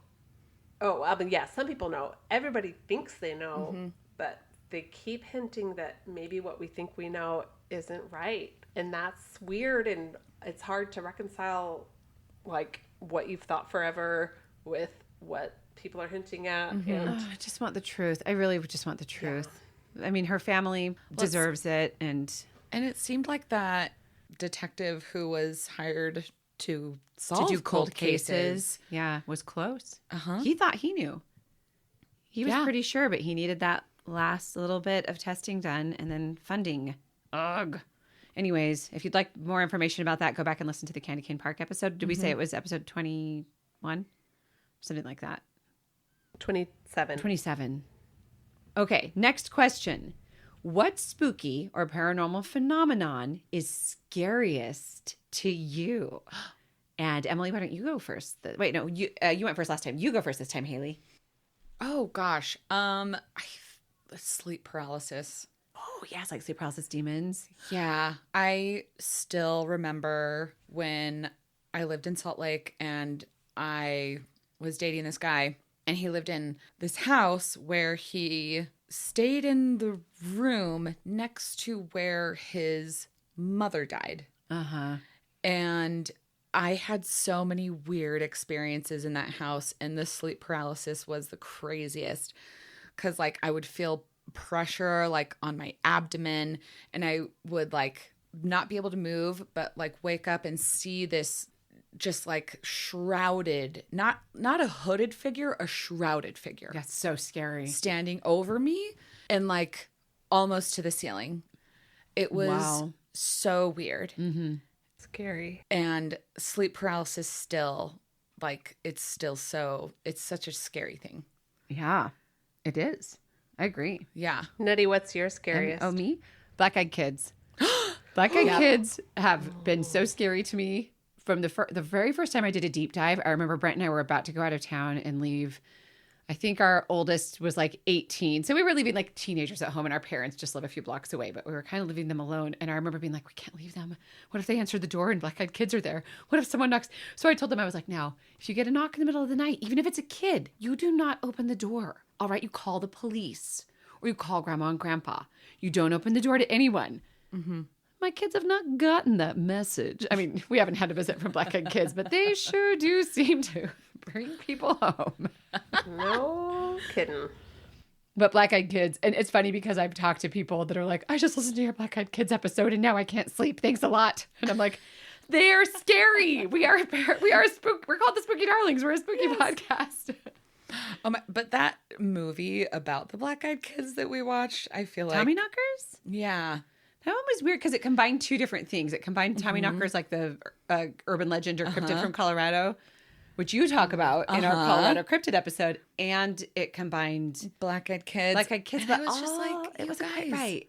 Oh, I mean, yeah, some people know. Everybody thinks they know, but they keep hinting that maybe what we think we know isn't right. And that's weird, and it's hard to reconcile, like, what you've thought forever with what people are hinting at. And Oh, I just want the truth. I really just want the truth. I mean, her family deserves it, and it seemed like that detective who was hired to do cold cases. Yeah, was close. He thought he knew. He was pretty sure, but he needed that last little bit of testing done and then funding. Ugh. Anyways, if you'd like more information about that, go back and listen to the Candy Cane Park episode. Did we say it was episode 21? Something like that. 27. 27. Okay, next question. What spooky or paranormal phenomenon is scariest to you? And Emily, why don't you go first? Wait, no, you went first last time. You go first this time, Haley. Oh gosh. Sleep paralysis. Oh, yes, like sleep paralysis demons. Yeah. I still remember when I lived in Salt Lake and I was dating this guy, and he lived in this house where he stayed in the room next to where his mother died. Uh-huh. And I had so many weird experiences in that house, and the sleep paralysis was the craziest because, like, I would feel pressure, like, on my abdomen, and I would, like, not be able to move, but, like, wake up and see this just, like, shrouded, not a hooded figure, a shrouded figure. That's so scary. Standing over me and, like, almost to the ceiling. It was so weird. Mm-hmm. Scary. And sleep paralysis still, like, it's such a scary thing. Yeah, it is. I agree. Yeah. Nutty, what's your scariest? Oh, me? Black-eyed kids. Black-eyed kids have been so scary to me. From the very first time I did a deep dive, I remember Brent and I were about to go out of town and leave. I think our oldest was like 18. So we were leaving like teenagers at home, and our parents just live a few blocks away, but we were kind of leaving them alone. And I remember being like, we can't leave them. What if they answer the door and black-eyed kids are there? What if someone knocks? So I told them, I was like, now, if you get a knock in the middle of the night, even if it's a kid, you do not open the door. All right, you call the police or you call grandma and grandpa. You don't open the door to anyone. Mm-hmm. My kids have not gotten that message. I mean, we haven't had a visit from black-eyed kids, but they sure do seem to bring people home. No kidding. But black-eyed kids, and it's funny because I've talked to people that are like, I just listened to your black-eyed kids episode and now I can't sleep. Thanks a lot. And I'm like, they're scary. We're called the Spooky Darlings. We're a spooky podcast. But that movie about the black-eyed kids that we watched, I feel like Tommyknockers? Yeah. That one was weird because it combined two different things. It combined Tommyknockers, like the urban legend or cryptid from Colorado, which you talk about in our Colorado cryptid episode, and it combined black-eyed kids. Black-eyed kids, and but I was just like, it wasn't quite right.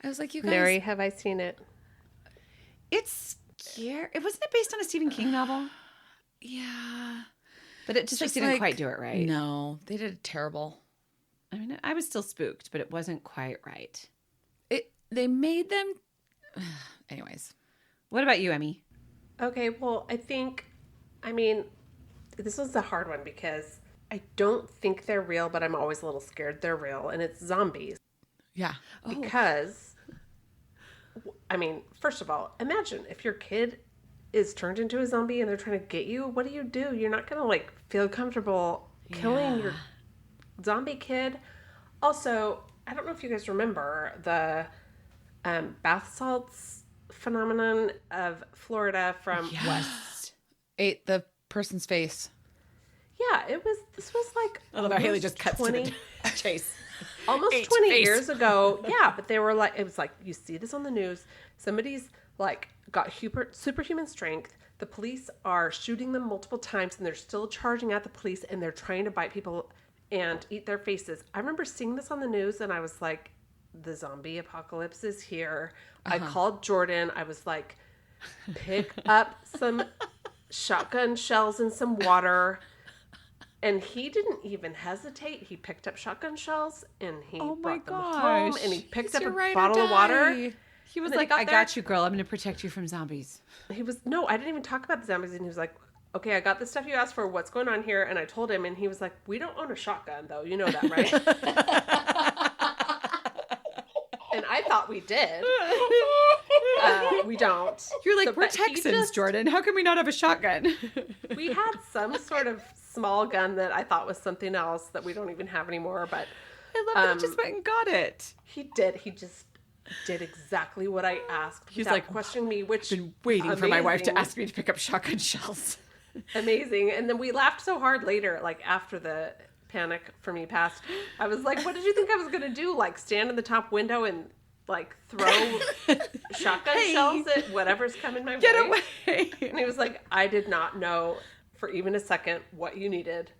I was like, you guys. Mary, have I seen it? It's scary. Wasn't it based on a Stephen King novel? Yeah. But it just didn't quite do it right. No, they did terrible. I mean, I was still spooked, but it wasn't quite right. They made them. Anyways. What about you, Emmy? Okay, well, I mean, this was a hard one because I don't think they're real, but I'm always a little scared they're real, and it's zombies. Yeah. Because, I mean, first of all, imagine if your kid is turned into a zombie and they're trying to get you. What do? You're not going to, like, feel comfortable killing your zombie kid. Also, I don't know if you guys remember the bath salts phenomenon of Florida from West. Ate the person's face. Yeah, this was like Although Haley just cuts 20, to the chase. almost 20 years ago. Yeah, but they were like, it was like, you see this on the news. Somebody's like got superhuman strength. The police are shooting them multiple times and they're still charging at the police and they're trying to bite people and eat their faces. I remember seeing this on the news and I was like, the zombie apocalypse is here. I called Jordan. I was like, pick up some shotgun shells and some water. And he didn't even hesitate. He picked up shotgun shells and he brought them home. And he picked up a bottle of water. He was like, I got you, girl. I'm going to protect you from zombies. No, I didn't even talk about the zombies. And he was like, okay, I got the stuff you asked for. What's going on here? And I told him, and he was like, we don't own a shotgun, though. You know that, right? And I thought we did. We don't. You're like, we're Texans, Jordan. How can we not have a shotgun? We had some sort of small gun that I thought was something else that we don't even have anymore. But I love that he just went and got it. He did. He just did exactly what I asked. He's like, questioning me, which I've been waiting for my wife to ask me to pick up shotgun shells. Amazing. And then we laughed so hard later, like after the panic for me passed. I was like, what did you think I was going to do? Like stand in the top window and like throw shotgun shells at whatever's coming my way? Get away. And he was like, I did not know for even a second what you needed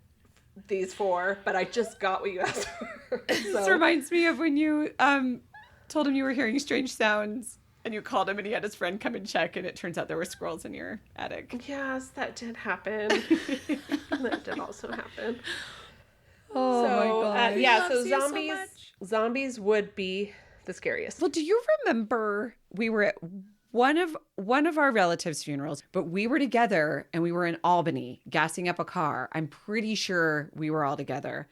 these for, but I just got what you asked for. This reminds me of when you told him you were hearing strange sounds and you called him and he had his friend come and check and it turns out there were squirrels in your attic. Yes, that did happen. That did also happen. Oh my god. Yeah, so zombies would be the scariest. Well, do you remember we were at one of our relatives' funerals, but we were together and we were in Albany gassing up a car. I'm pretty sure we were all together.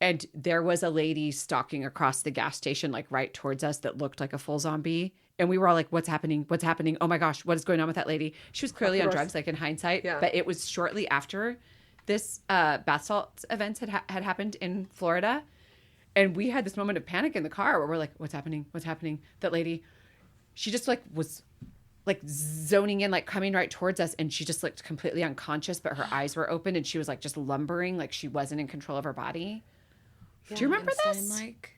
And there was a lady stalking across the gas station, like right towards us, that looked like a full zombie. And we were all like, what's happening? What's happening? Oh my gosh, what is going on with that lady? She was clearly on drugs, like in hindsight. Yeah. But it was shortly after this bath salts events had happened in Florida. And we had this moment of panic in the car where we're like, what's happening? What's happening? That lady, she just like was like zoning in, like coming right towards us. And she just looked completely unconscious, but her eyes were open and she was like just lumbering, like she wasn't in control of her body. Yeah, do you remember this? Like,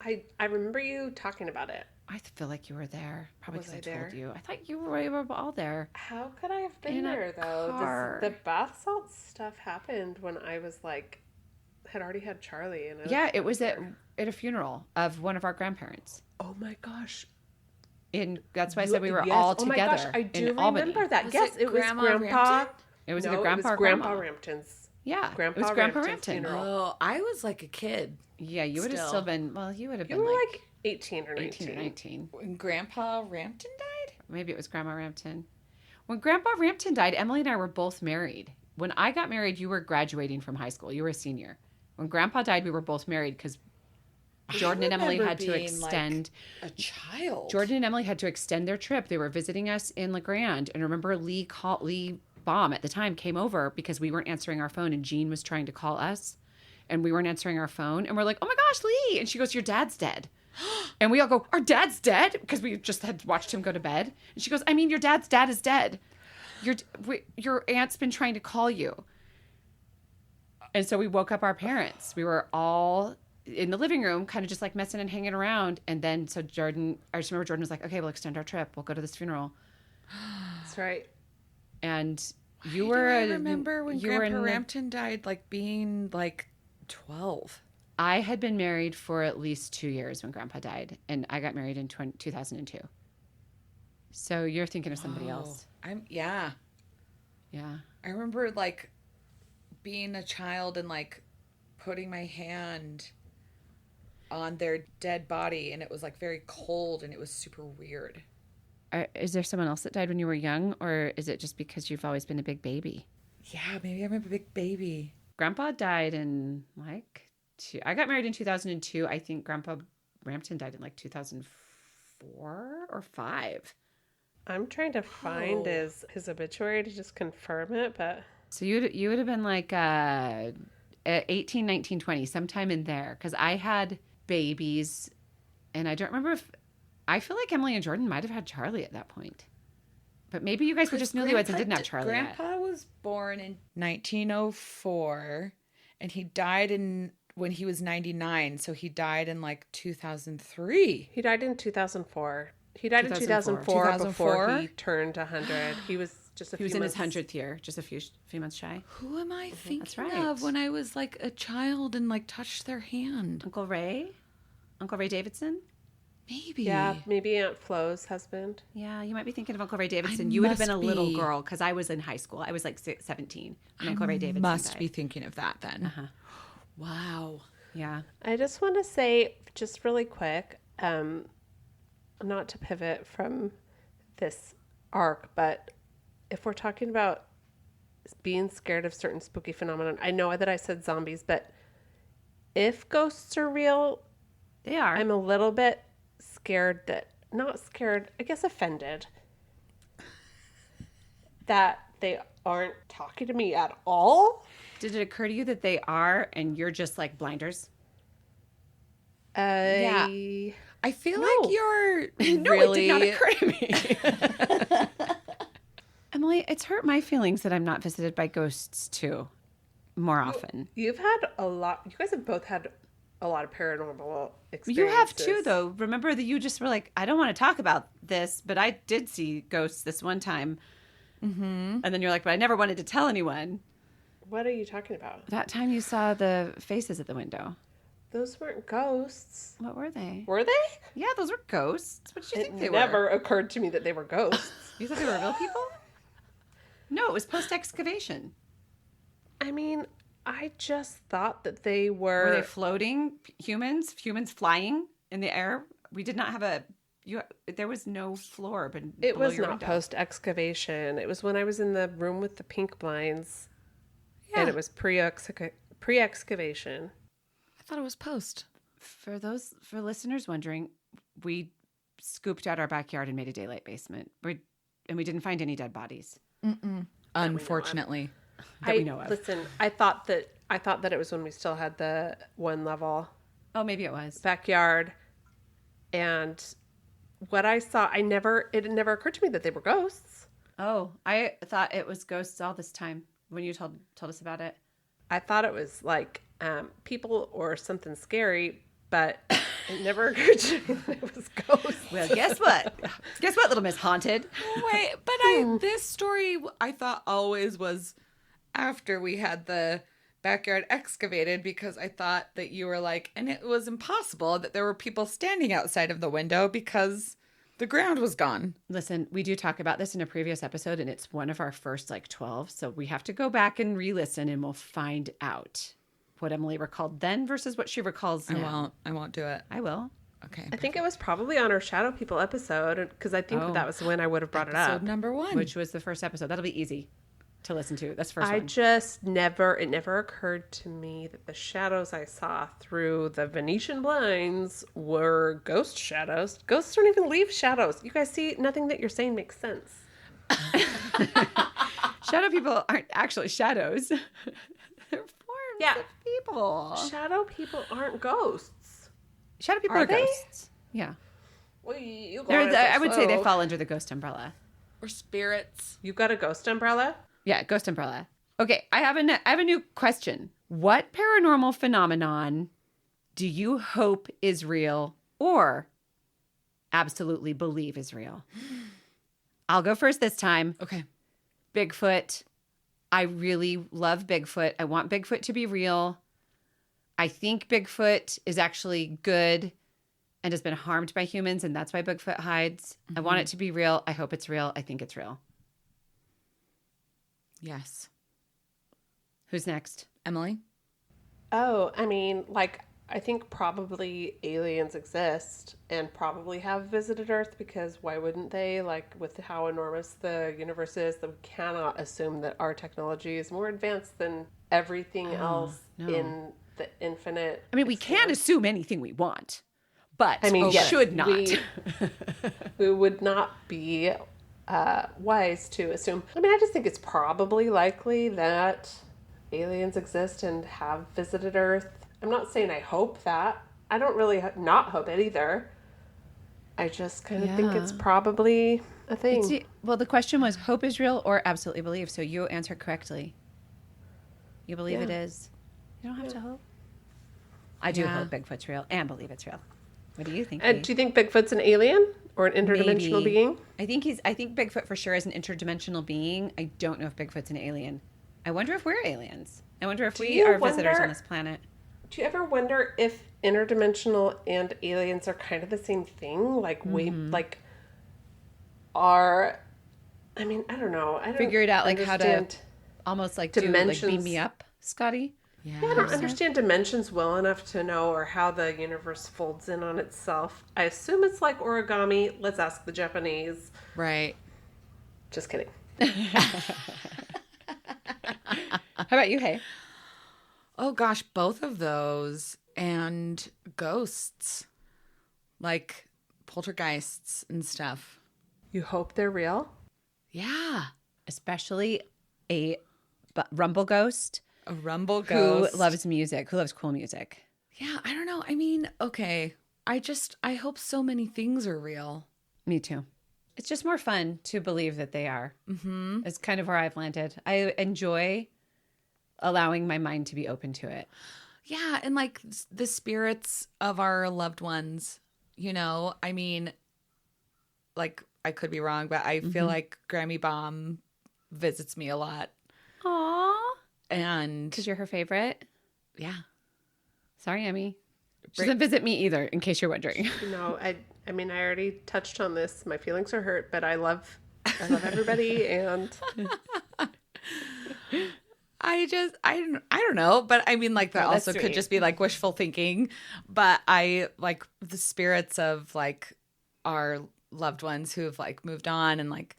I remember you talking about it. I feel like you were there. Probably because I there? told you. I thought you were all there. How could I have been In a there, though? car. The bath salt stuff happened when I was like, had already had Charlie. And Yeah, it was at a funeral of one of our grandparents. Oh my gosh. That's why I said we were all together. Oh my gosh, I do Albany. remember that. Yes, it was Grandma Grandpa. Rampton? It was No, either Grandpa it was or Grandpa Grandma. Rampton's. Yeah, Grandpa it was Grandpa Rampton's Rampton. funeral. oh, I was like a kid. Yeah, you would have still been. Well, you would have You been were like like 18 or 19. 18 or 19. When Grandpa Rampton died? Maybe it was Grandma Rampton. When Grandpa Rampton died, Emily and I were both married. When I got married, you were graduating from high school. You were a senior. When Grandpa died, we were both married because Jordan and Emily had to extend. Like a child. Jordan and Emily had to extend their trip. They were visiting us in LeGrand. And remember, Lee Baum at the time came over because we weren't answering our phone and Jean was trying to call us. And we weren't answering our phone. And we're like, oh my gosh, Lee. And she goes, your dad's dead. And we all go, our dad's dead? Because we just had watched him go to bed. And she goes, I mean, your dad's dad is dead. Your aunt's been trying to call you. And so we woke up our parents. We were all in the living room, kind of just like messing and hanging around. And then so I just remember Jordan was like, okay, we'll extend our trip. We'll go to this funeral. That's right. And I remember when Grandpa Rampton died, like being like 12. I had been married for at least 2 years when Grandpa died, and I got married in 2002. So you're thinking of somebody else. Yeah. Yeah. I remember like being a child and like putting my hand on their dead body, and it was like very cold and it was super weird. Is there someone else that died when you were young, or is it just because you've always been a big baby? Yeah, maybe I'm a big baby. Grandpa died in I got married in 2002. I think Grandpa Rampton died in like 2004 or 5. I'm trying to find his obituary to just confirm it, but... So you would have been like 18, 19, 20, sometime in there. Because I had babies, and I don't remember if... I feel like Emily and Jordan might have had Charlie at that point. But maybe you guys were just newlyweds and didn't have Charlie yet. Grandpa was born in 1904, and he died when he was 99, so he died in like 2003. He died in 2004. He died in 2004 before he turned 100. He was just a few months. He was in his 100th year, just a few months shy. Who am I thinking That's right. of when I was like a child and like touched their hand? Uncle Ray Davidson? Maybe. Yeah, maybe Aunt Flo's husband. Yeah, you might be thinking of Uncle Ray Davidson. You would have been a little girl because I was in high school. I was like 17 when Uncle Ray Davidson died. Be thinking of that then. Uh-huh. Wow. Yeah. I just want to say, just really quick, not to pivot from this arc, but if we're talking about being scared of certain spooky phenomenon, I know that I said zombies, but if ghosts are real, They are. I'm a little bit scared not scared, I guess offended that they aren't talking to me at all. Did it occur to you that they are and you're just like blinders? Yeah. I feel like you're No, really... it did not occur to me. Emily, it's hurt my feelings that I'm not visited by ghosts too more often. You've had a lot. You guys have both had a lot of paranormal experiences. You have too, though. Remember that you just were like, I don't want to talk about this, but I did see ghosts this one time. Mm-hmm. And then you're like, but I never wanted to tell anyone. What are you talking about? That time you saw the faces at the window. Those weren't ghosts. What were they? Were they? Yeah, those were ghosts. What did you think they were? It never occurred to me that they were ghosts. You thought they were real people? No, it was post-excavation. I mean, I just thought that they were... Were they floating humans? Humans flying in the air We did not have there was no floor, but it was not post excavation. It was when I was in the room with the pink blinds, and it was pre excavation. I thought it was post. For listeners wondering, we scooped out our backyard and made a daylight basement. And we didn't find any dead bodies. Unfortunately. That we know of. Listen, I thought that it was when we still had the one level. Oh, maybe it was. Backyard. And what I saw, it never occurred to me that they were ghosts. Oh, I thought it was ghosts all this time when you told us about it. I thought it was like people or something scary, but it never occurred to me that it was ghosts. Well, guess what? Guess what, Little Miss Haunted? Wait, but this story I thought always was after we had the backyard excavated, because I thought that you were like, and it was impossible that there were people standing outside of the window because the ground was gone. Listen, we do talk about this in a previous episode, and it's one of our first 12, so we have to go back and re-listen, and we'll find out what Emily recalled then versus what she recalls now. I won't do it. I will. Okay. I think it was probably on our Shadow People episode, because I think that was when I would have brought it up. Episode number 1. Which was the first episode. That'll be easy to listen to. That's the first one. It never occurred to me that the shadows I saw through the Venetian blinds were ghost shadows. Ghosts don't even leave shadows. You guys see, nothing that you're saying makes sense. Shadow people aren't actually shadows. They're forms of people. Shadow people aren't ghosts. Shadow people are they? ghosts. Yeah. Well, you I would say they fall under the ghost umbrella. Or spirits. You've got a ghost umbrella? Yeah, ghost umbrella. Okay, I have a new question. What paranormal phenomenon do you hope is real or absolutely believe is real? I'll go first this time. Okay. Bigfoot. I really love Bigfoot. I want Bigfoot to be real. I think Bigfoot is actually good and has been harmed by humans, and that's why Bigfoot hides. I want it to be real. I hope it's real. I think it's real. Yes. Who's next? Emily? Oh, I mean, I think probably aliens exist and probably have visited Earth, because why wouldn't they? With how enormous the universe is, that we cannot assume that our technology is more advanced than everything else in the infinite. I mean, we can't assume anything we want, but yes, should not. We would not be wise to assume. I mean, I just think it's probably likely that aliens exist and have visited Earth. I'm not saying I hope that. I don't really not hope it either. I just kind of think it's probably a thing. Well, the question was hope is real or absolutely believe. So you answered correctly. You believe it is. You don't have to hope. I do hope Bigfoot's real and believe it's real. What do you think? And do you think Bigfoot's an alien or an interdimensional being? I think Bigfoot for sure is an interdimensional being. I don't know if Bigfoot's an alien. I wonder if we're aliens. I wonder if we are visitors on this planet. Do you ever wonder if interdimensional and aliens are kind of the same thing? I don't know. I don't figure it out how to almost dimensions. Do beam me up, Scotty. Yeah, I don't understand dimensions well enough to know, or how the universe folds in on itself. I assume it's like origami. Let's ask the Japanese. Right. Just kidding. How about you, Hey? Oh gosh, both of those, and ghosts, like poltergeists and stuff. You hope they're real? Yeah. Especially a rumble ghost. A rumble ghost. Who loves music, who loves cool music. Yeah, I don't know. I mean, okay. I hope so many things are real. Me too. It's just more fun to believe that they are. Mm-hmm. It's kind of where I've landed. I enjoy allowing my mind to be open to it. Yeah, and the spirits of our loved ones, I mean, I could be wrong, but I feel like Grammy Bomb visits me a lot. Aww. And because you're her favorite? Yeah. Sorry, Emmy. She doesn't visit me either, in case you're wondering. No, I already touched on this. My feelings are hurt, but I love everybody, and I don't know, but I mean, like, that Oh, that's also could sweet. just be like wishful thinking. But I like the spirits of like our loved ones who have like moved on, and like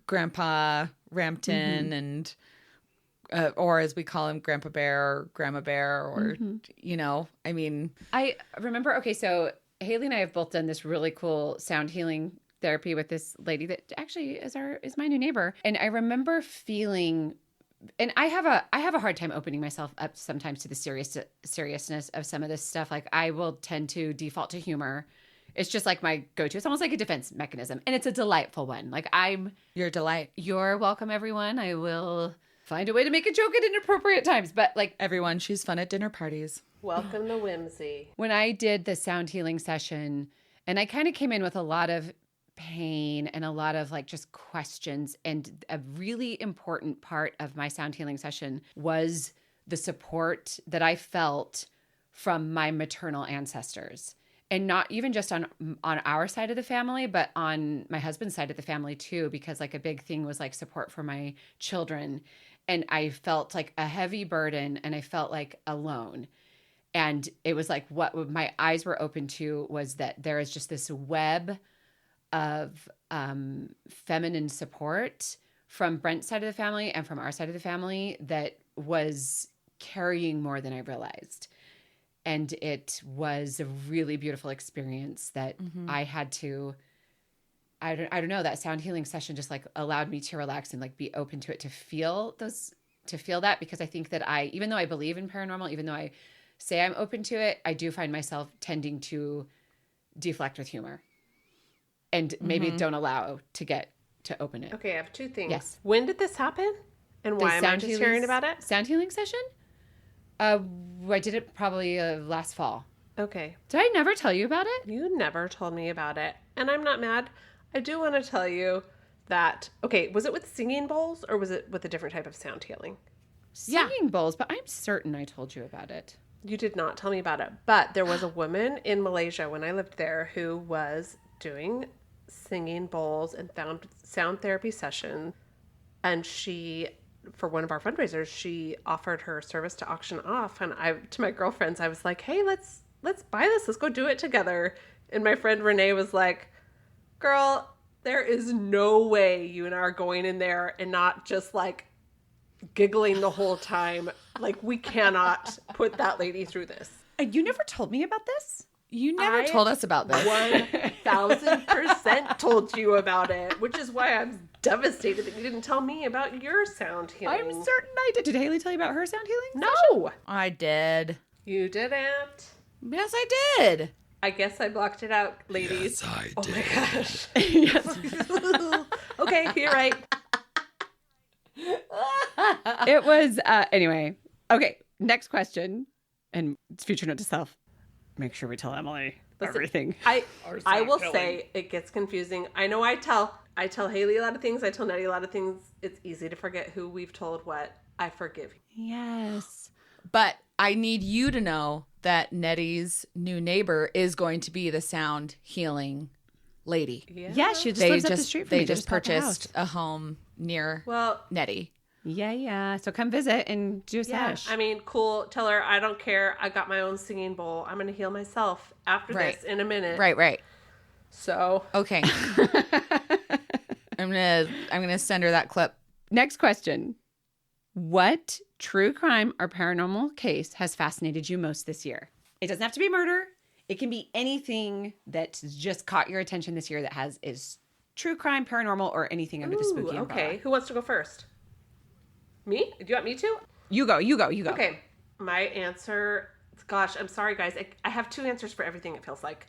Grandpa Rampton and or as we call him, Grandpa Bear or Grandma Bear, or you know, I mean, I remember, okay, so Haley and I have both done this really cool sound healing therapy with this lady that actually is my new neighbor. And I remember feeling, and I have a hard time opening myself up sometimes to the seriousness of some of this stuff. Like I will tend to default to humor. It's just like my go-to. It's almost like a defense mechanism, and it's a delightful one. Like your delight. you're welcome, everyone. I will find a way to make a joke at inappropriate times, but like Everyone, she's fun at dinner parties. Welcome to whimsy. when I did the sound healing session, and I kind of came in with a lot of pain and a lot of like just questions, and a really important part of my sound healing session was the support that I felt from my maternal ancestors. And not even just on our side of the family, but on my husband's side of the family too, because like a big thing was like support for my children. And I felt like a heavy burden, and I felt like alone. And it was like what my eyes were open to was that there is just this web of feminine support from Brent's side of the family and from our side of the family that was carrying more than I realized. And it was a really beautiful experience that I had to, I don't know, that sound healing session just like allowed me to relax and like be open to it, to feel that, because I think that even though I believe in paranormal, even though I say I'm open to it, I do find myself tending to deflect with humor and maybe don't allow to open it. Okay, I have two things. Yes. When did this happen? And The why am I sound just healing- hearing about it? Sound healing session? I did it probably last fall. Okay. Did I never tell you about it? You never told me about it. And I'm not mad. I do want to tell you that, okay, was it with singing bowls or was it with a different type of sound healing? Singing bowls, but I'm certain I told you about it. You did not tell me about it. But there was a woman in Malaysia when I lived there who was doing singing bowls and sound therapy sessions. And she, for one of our fundraisers, she offered her service to auction off. And to my girlfriends, I was like, hey, let's buy this. Let's go do it together. And my friend Renee was like, girl, there is no way you and I are going in there and not just like giggling the whole time. Like, we cannot put that lady through this. You never told me about this? You never told us about this. 1000% told you about it, which is why I'm devastated that you didn't tell me about your sound healing. I'm certain I did. Did Haley tell you about her sound healing? No, I did. you didn't. Yes, I did. I guess I blocked it out, ladies. Yes, I Oh did. my gosh. Yes. Okay, you're right. It was, anyway. Okay, next question. And it's future note to self. Make sure we tell Emily everything. I will say it gets confusing. I know I tell Haley a lot of things. I tell Nettie a lot of things. It's easy to forget who we've told what. I forgive you. Yes. But I need you to know that Nettie's new neighbor is going to be the sound healing lady. Yeah, she just lives up the street from me. They just bought the house. purchased a home near Well, Nettie. Yeah. So come visit and do a yeah, sesh. I mean, cool. Tell her I don't care. I got my own singing bowl. I'm going to heal myself after Right. this in a minute. Right. So, Okay. I'm gonna send her that clip. Next question. What true crime or paranormal case has fascinated you most this year? It doesn't have to be murder. It can be anything that's just caught your attention this year that is true crime, paranormal, or anything under the spooky umbrella. okay. Who wants to go first? Me? Do you want me to? You go. Okay. My answer, gosh, I'm sorry, guys. I have two answers for everything, it feels like.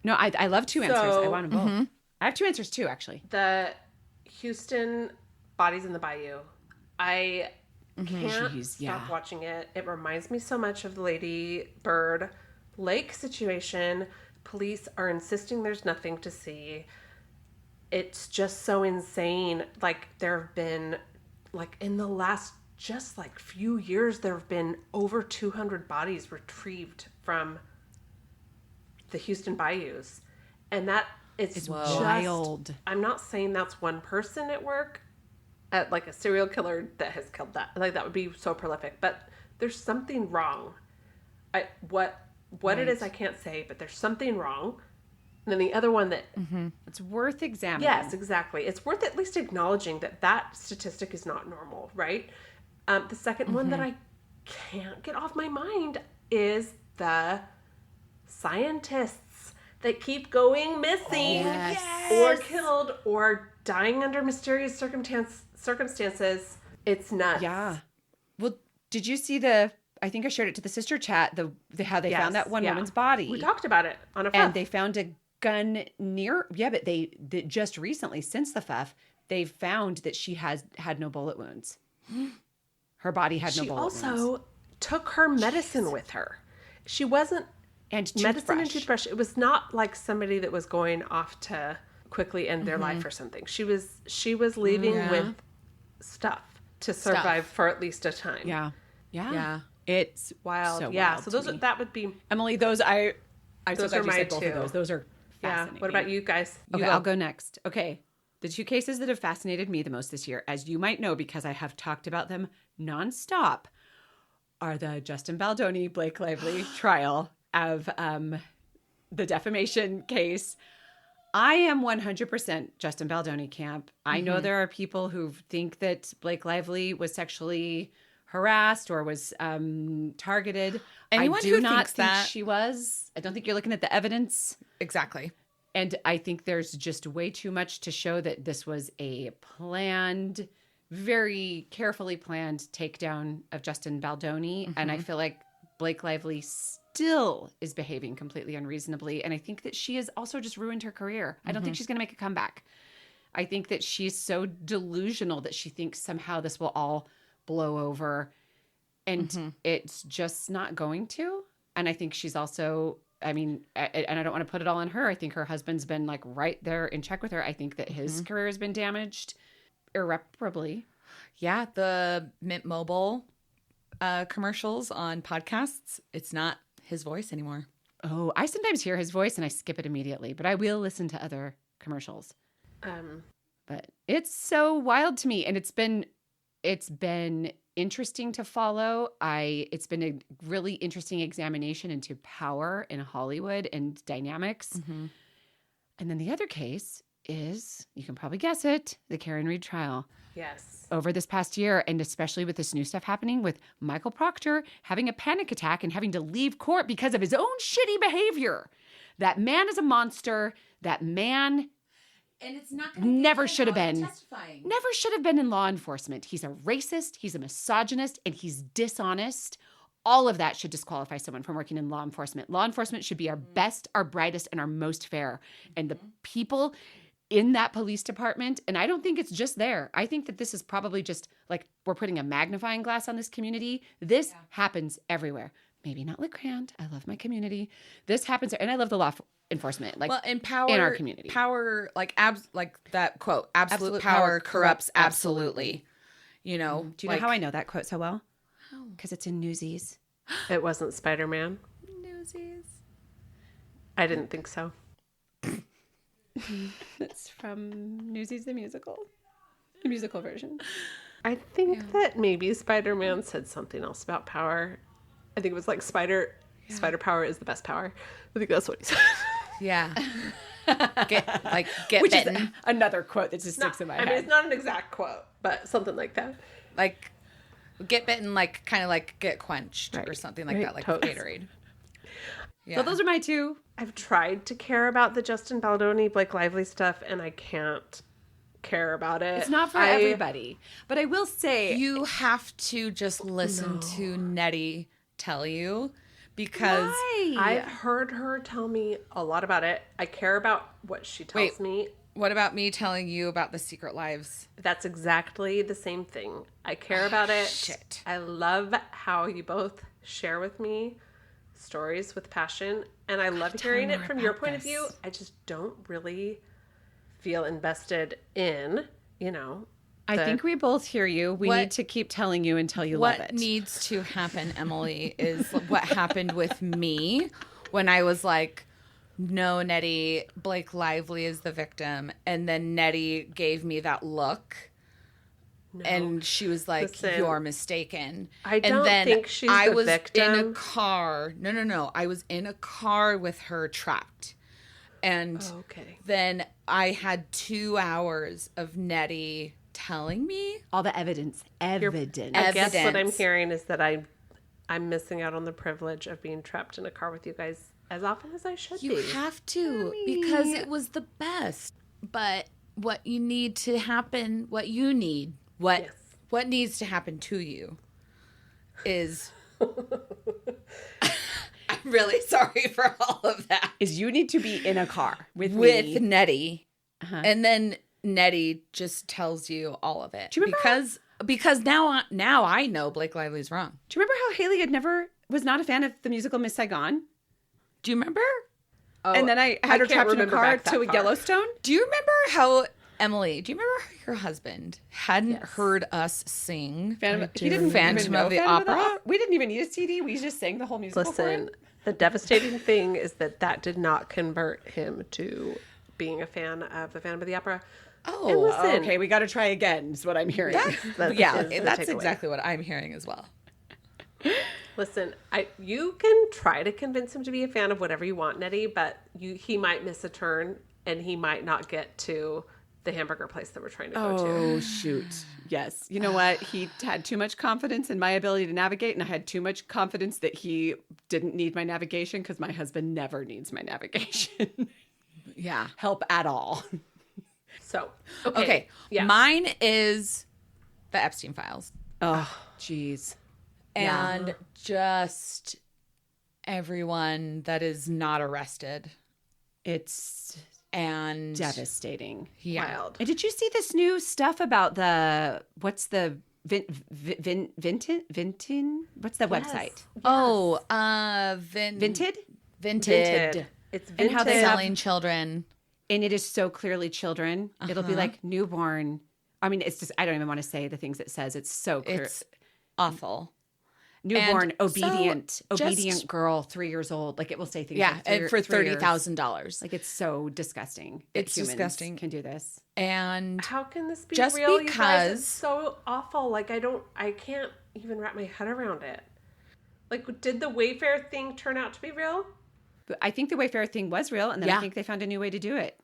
No, I love two answers. I want them both. Mm-hmm. I have two answers too, actually. The Houston Bodies in the Bayou. I can't Jeez, stop yeah. watching it. It reminds me so much of the Lady Bird Lake situation. Police are insisting there's nothing to see. It's just so insane. Like, there have been, like, in the last just like few years, there have been over 200 bodies retrieved from the Houston bayous. And that it's just wild. I'm not saying that's one person at work. at like a serial killer that has killed that. Like that would be so prolific. But there's something wrong. What it is I can't say, but there's something wrong. And then the other one that it's worth examining. Yes, exactly. It's worth at least acknowledging that statistic is not normal, right? The second one that I can't get off my mind is the scientists that keep going missing or killed or dying under mysterious circumstances. It's nuts. Yeah. Well, did you see I think I shared it to the sister chat, how they found that one woman's body. We talked about it on a and they found a gun but they just recently, since the FUF, they found that she had no bullet wounds. Her body had no bullet wounds. She also took her medicine with her. She wasn't medicine and toothbrush. It was not like somebody that was going off to quickly end their life or something. She was leaving with stuff to survive for at least a time. Yeah. It's wild. So yeah. Wild So that would be Emily. Those I'm those so are glad my you said both two. of those. Those are fascinating. What about you guys? Okay, I'll go next. Okay. The two cases that have fascinated me the most this year, as you might know because I have talked about them nonstop, are the Justin Baldoni, Blake Lively trial of the defamation case. I am 100% Justin Baldoni camp. I know there are people who think that Blake Lively was sexually harassed or was targeted. Anyone I do who not thinks think that she was. I don't think you're looking at the evidence. Exactly. And I think there's just way too much to show that this was a planned, very carefully planned takedown of Justin Baldoni. And I feel like Blake Lively still is behaving completely unreasonably. And I think that she has also just ruined her career. I don't think she's going to make a comeback. I think that she's so delusional that she thinks somehow this will all blow over. And it's just not going to. And I think she's also... I mean, and I don't want to put it all on her. I think her husband's been like right there in check with her. I think that his career has been damaged irreparably. Yeah, the Mint Mobile commercials on podcasts, it's not his voice anymore. Oh, I sometimes hear his voice and I skip it immediately, but I will listen to other commercials. But it's so wild to me, and it's been interesting to follow. It's been a really interesting examination into power in Hollywood and dynamics. And then the other case is, you can probably guess it, the Karen Reed trial. Yes. Over this past year, and especially with this new stuff happening with Michael Proctor having a panic attack and having to leave court because of his own shitty behavior. That man is a monster. That man... And it's not never should have been in law enforcement. He's a racist, he's a misogynist, and he's dishonest. All of that should disqualify someone from working in law enforcement. Law enforcement should be our best, our brightest, and our most fair. And the people in that police department, and I don't think it's just there. I think that this is probably just like we're putting a magnifying glass on this community. This happens everywhere. Maybe not LeGrand. I love my community. This happens, and I love the law enforcement, like in power, in our community. Power, like that quote, absolute power corrupts absolutely. You know, do you know how I know that quote so well? Because it's in Newsies. It wasn't Spider-Man. Newsies. I didn't think so. That's from Newsies the musical version. I think that maybe Spider-Man said something else about power. I think it was like spider power is the best power. I think that's what he said. Yeah. Get Which bitten. is another quote that just sticks in my head. I mean, it's not an exact quote, but something like that. Like, get bitten, like, kind of like get quenched or something like that, like Gatorade. So those are my two. I've tried to care about the Justin Baldoni, Blake Lively stuff, and I can't care about it. It's not for everybody. But I will say... You have to just listen to Nettie tell you. Because I've heard her tell me a lot about it. I care about what she tells me. What about me telling you about the Secret Lives? That's exactly the same thing. I care about it. Shit. I love how you both share with me stories with passion. And I love hearing it from your point of view. I just don't really feel invested in, I think we both hear you. We need to keep telling you until you love it. What needs to happen, Emily, is what happened with me when I was like, no, Nettie, Blake Lively is the victim. And then Nettie gave me that look. And she was like, Listen, you're mistaken. I don't and then think she's I the was victim. in a car. No. I was in a car with her trapped. And then I had 2 hours of Nettie telling me all the evidence. I guess what I'm hearing is that I'm missing out on the privilege of being trapped in a car with you guys as often as I should be. You have to, because it was the best. But what you need to happen, what you need, what needs to happen to you is... I'm really sorry for all of that. Is you need to be in a car with Nettie. And then Nettie just tells you all of it. Do you remember because now I know Blake Lively's wrong. Do you remember how Haley was not a fan of the musical Miss Saigon? Do you remember? Oh, and then I had her trapped in a car to a Yellowstone. Do you remember how Emily? Do you remember how your husband hadn't heard us sing? He didn't Phantom of the Opera. We didn't even need a CD. We just sang the whole musical. Listen, the devastating thing is that did not convert him to being a fan of the Phantom of the Opera. Oh, listen, okay. We got to try again. Is what I'm hearing. That's exactly what I'm hearing as well. Listen, you can try to convince him to be a fan of whatever you want, Nettie, but he might miss a turn and he might not get to the hamburger place that we're trying to go to. Oh, shoot. Yes. You know what? He had too much confidence in my ability to navigate, and I had too much confidence that he didn't need my navigation because my husband never needs my navigation. Help at all. So, okay. Yeah. Mine is the Epstein files. Oh, jeez. And just everyone that is not arrested. It's devastating. Yeah. Wild. And did you see this new stuff about what's the Vintin? What's the website? Oh, Vinted? It's and how they're selling children. And it is so clearly children. It'll be like newborn. I mean, it's just, I don't even want to say the things it says. It's so clear. It's awful. Newborn, obedient girl, 3 years old. Like it will say things. Yeah, like and for $30,000. Like it's so disgusting. It's disgusting. Can do this. And how can this be just real? Because you guys? It's so awful. Like I can't even wrap my head around it. Like, did the Wayfair thing turn out to be real? I think the Wayfair thing was real, and then I think they found a new way to do it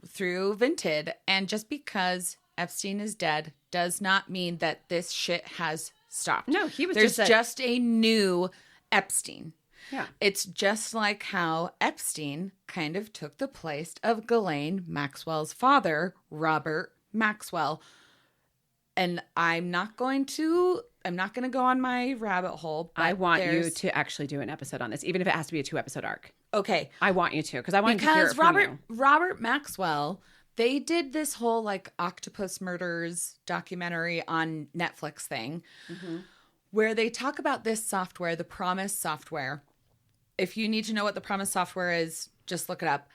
through Vinted. And just because Epstein is dead does not mean that this shit has stopped. No, he was There's just a new Epstein. Yeah. It's just like how Epstein kind of took the place of Ghislaine Maxwell's father, Robert Maxwell. And I'm not going to go on my rabbit hole. But I want you to actually do an episode on this, even if it has to be a 2-episode arc. Okay. I want you to, because I want to hear it from you. Robert Maxwell, they did this whole like Octopus Murders documentary on Netflix thing where they talk about this software, the Promise software. If you need to know what the Promise software is, just look it up.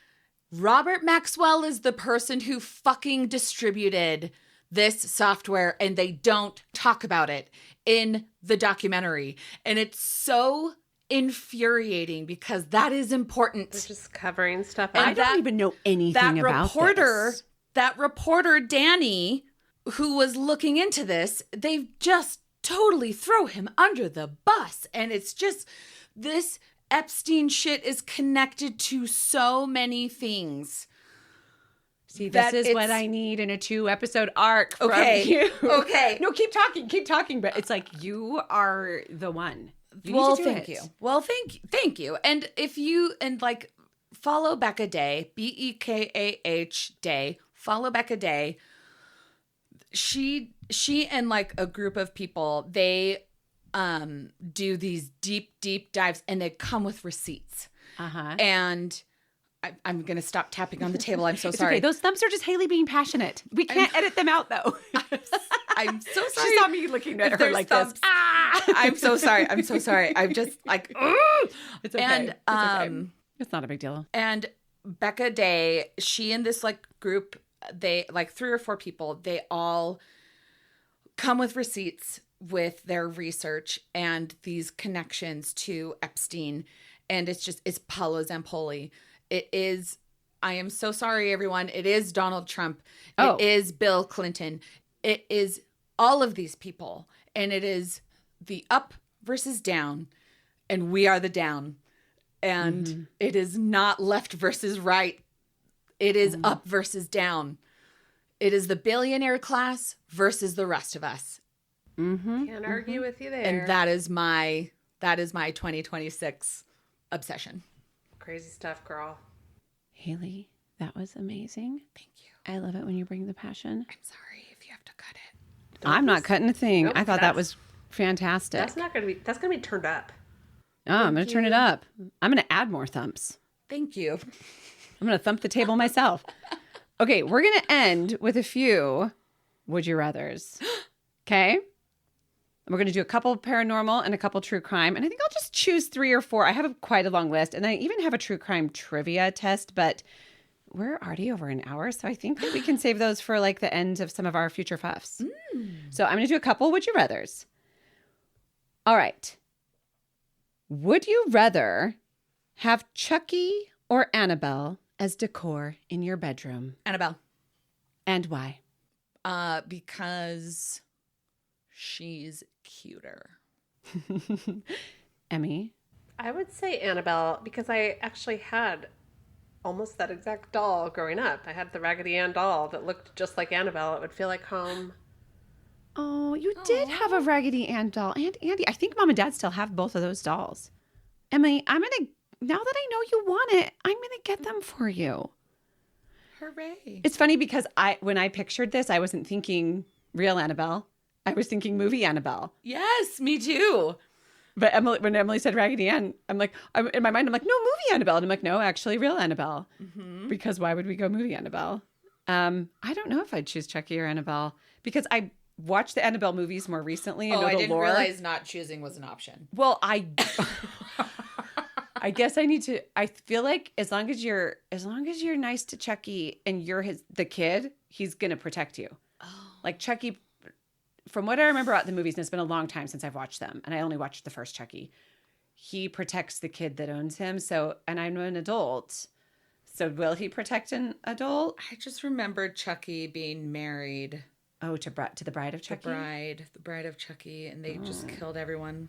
Robert Maxwell is the person who fucking distributed this software, and they don't talk about it in the documentary. And it's so infuriating because that is important. They're just covering stuff up. I don't even know anything about this. That reporter, Danny, who was looking into this, they've just totally throw him under the bus. And it's just, this Epstein shit is connected to so many things. See, this is what I need in a 2-episode arc from you. Okay. No, keep talking. But it's like, you are the one. Thank you. Well, thank you. And if you, follow Becca Day, Bekah Day, follow Becca Day. She and like a group of people, they do these deep dives, and they come with receipts. And I'm going to stop tapping on the table. I'm so sorry. Okay. Those thumbs are just Haley being passionate. We can't edit them out, though. I'm so sorry. She saw me looking at her like this. I'm so sorry. I'm just like, it's okay. And it's okay. It's not a big deal. And Becca Day, she and this like group, they like 3 or 4 people, they all come with receipts with their research and these connections to Epstein. And it's Paolo Zampoli. It is, I am so sorry, everyone. It is Donald Trump. It is Bill Clinton. It is all of these people, and it is the up versus down, and we are the down. And it is not left versus right. It is up versus down. It is the billionaire class versus the rest of us. Can't argue with you there. And that is my 2026 obsession. Crazy stuff, girl. Haley, that was amazing. Thank you. I love it when you bring the passion. I'm sorry if you have to cut it. I'm not cutting a thing. Nope, I thought that was fantastic. That's gonna be turned up. Oh, I'm going to turn it up. I'm going to add more thumps. Thank you. I'm going to thump the table myself. Okay, we're going to end with a few would you rathers. Okay? And we're going to do a couple paranormal and a couple true crime. And I think I'll just choose 3 or 4. I have quite a long list. And I even have a true crime trivia test, but we're already over an hour. So I think that we can save those for like the end of some of our future puffs. So I'm going to do a couple would you rathers. All right. Would you rather have Chucky or Annabelle as decor in your bedroom? Annabelle. And why? Because she's cuter. Emmy? I would say Annabelle because I actually had almost that exact doll growing up. I had the Raggedy Ann doll that looked just like Annabelle. It would feel like home. Oh, you did have a Raggedy Ann doll. And Andy, I think Mom and Dad still have both of those dolls. Emily, now that I know you want it, I'm going to get them for you. Hooray. It's funny because when I pictured this, I wasn't thinking real Annabelle. I was thinking movie Annabelle. Yes, me too. But when Emily said Raggedy Ann, in my mind, I'm like, no, movie Annabelle. And I'm like, no, actually real Annabelle. Because why would we go movie Annabelle? I don't know if I'd choose Chucky or Annabelle because I watched the Annabelle movies more recently. And I didn't lore. realize not choosing was an option. Well, I guess I need to. I feel like as long as you're nice to Chucky and you're the kid, he's gonna protect you. Oh. Like Chucky, from what I remember about the movies, and it's been a long time since I've watched them, and I only watched the first Chucky. He protects the kid that owns him. So, and I'm an adult. So, will he protect an adult? I just remembered Chucky being married. Oh, to the bride of Chucky? The bride of Chucky, and they just killed everyone.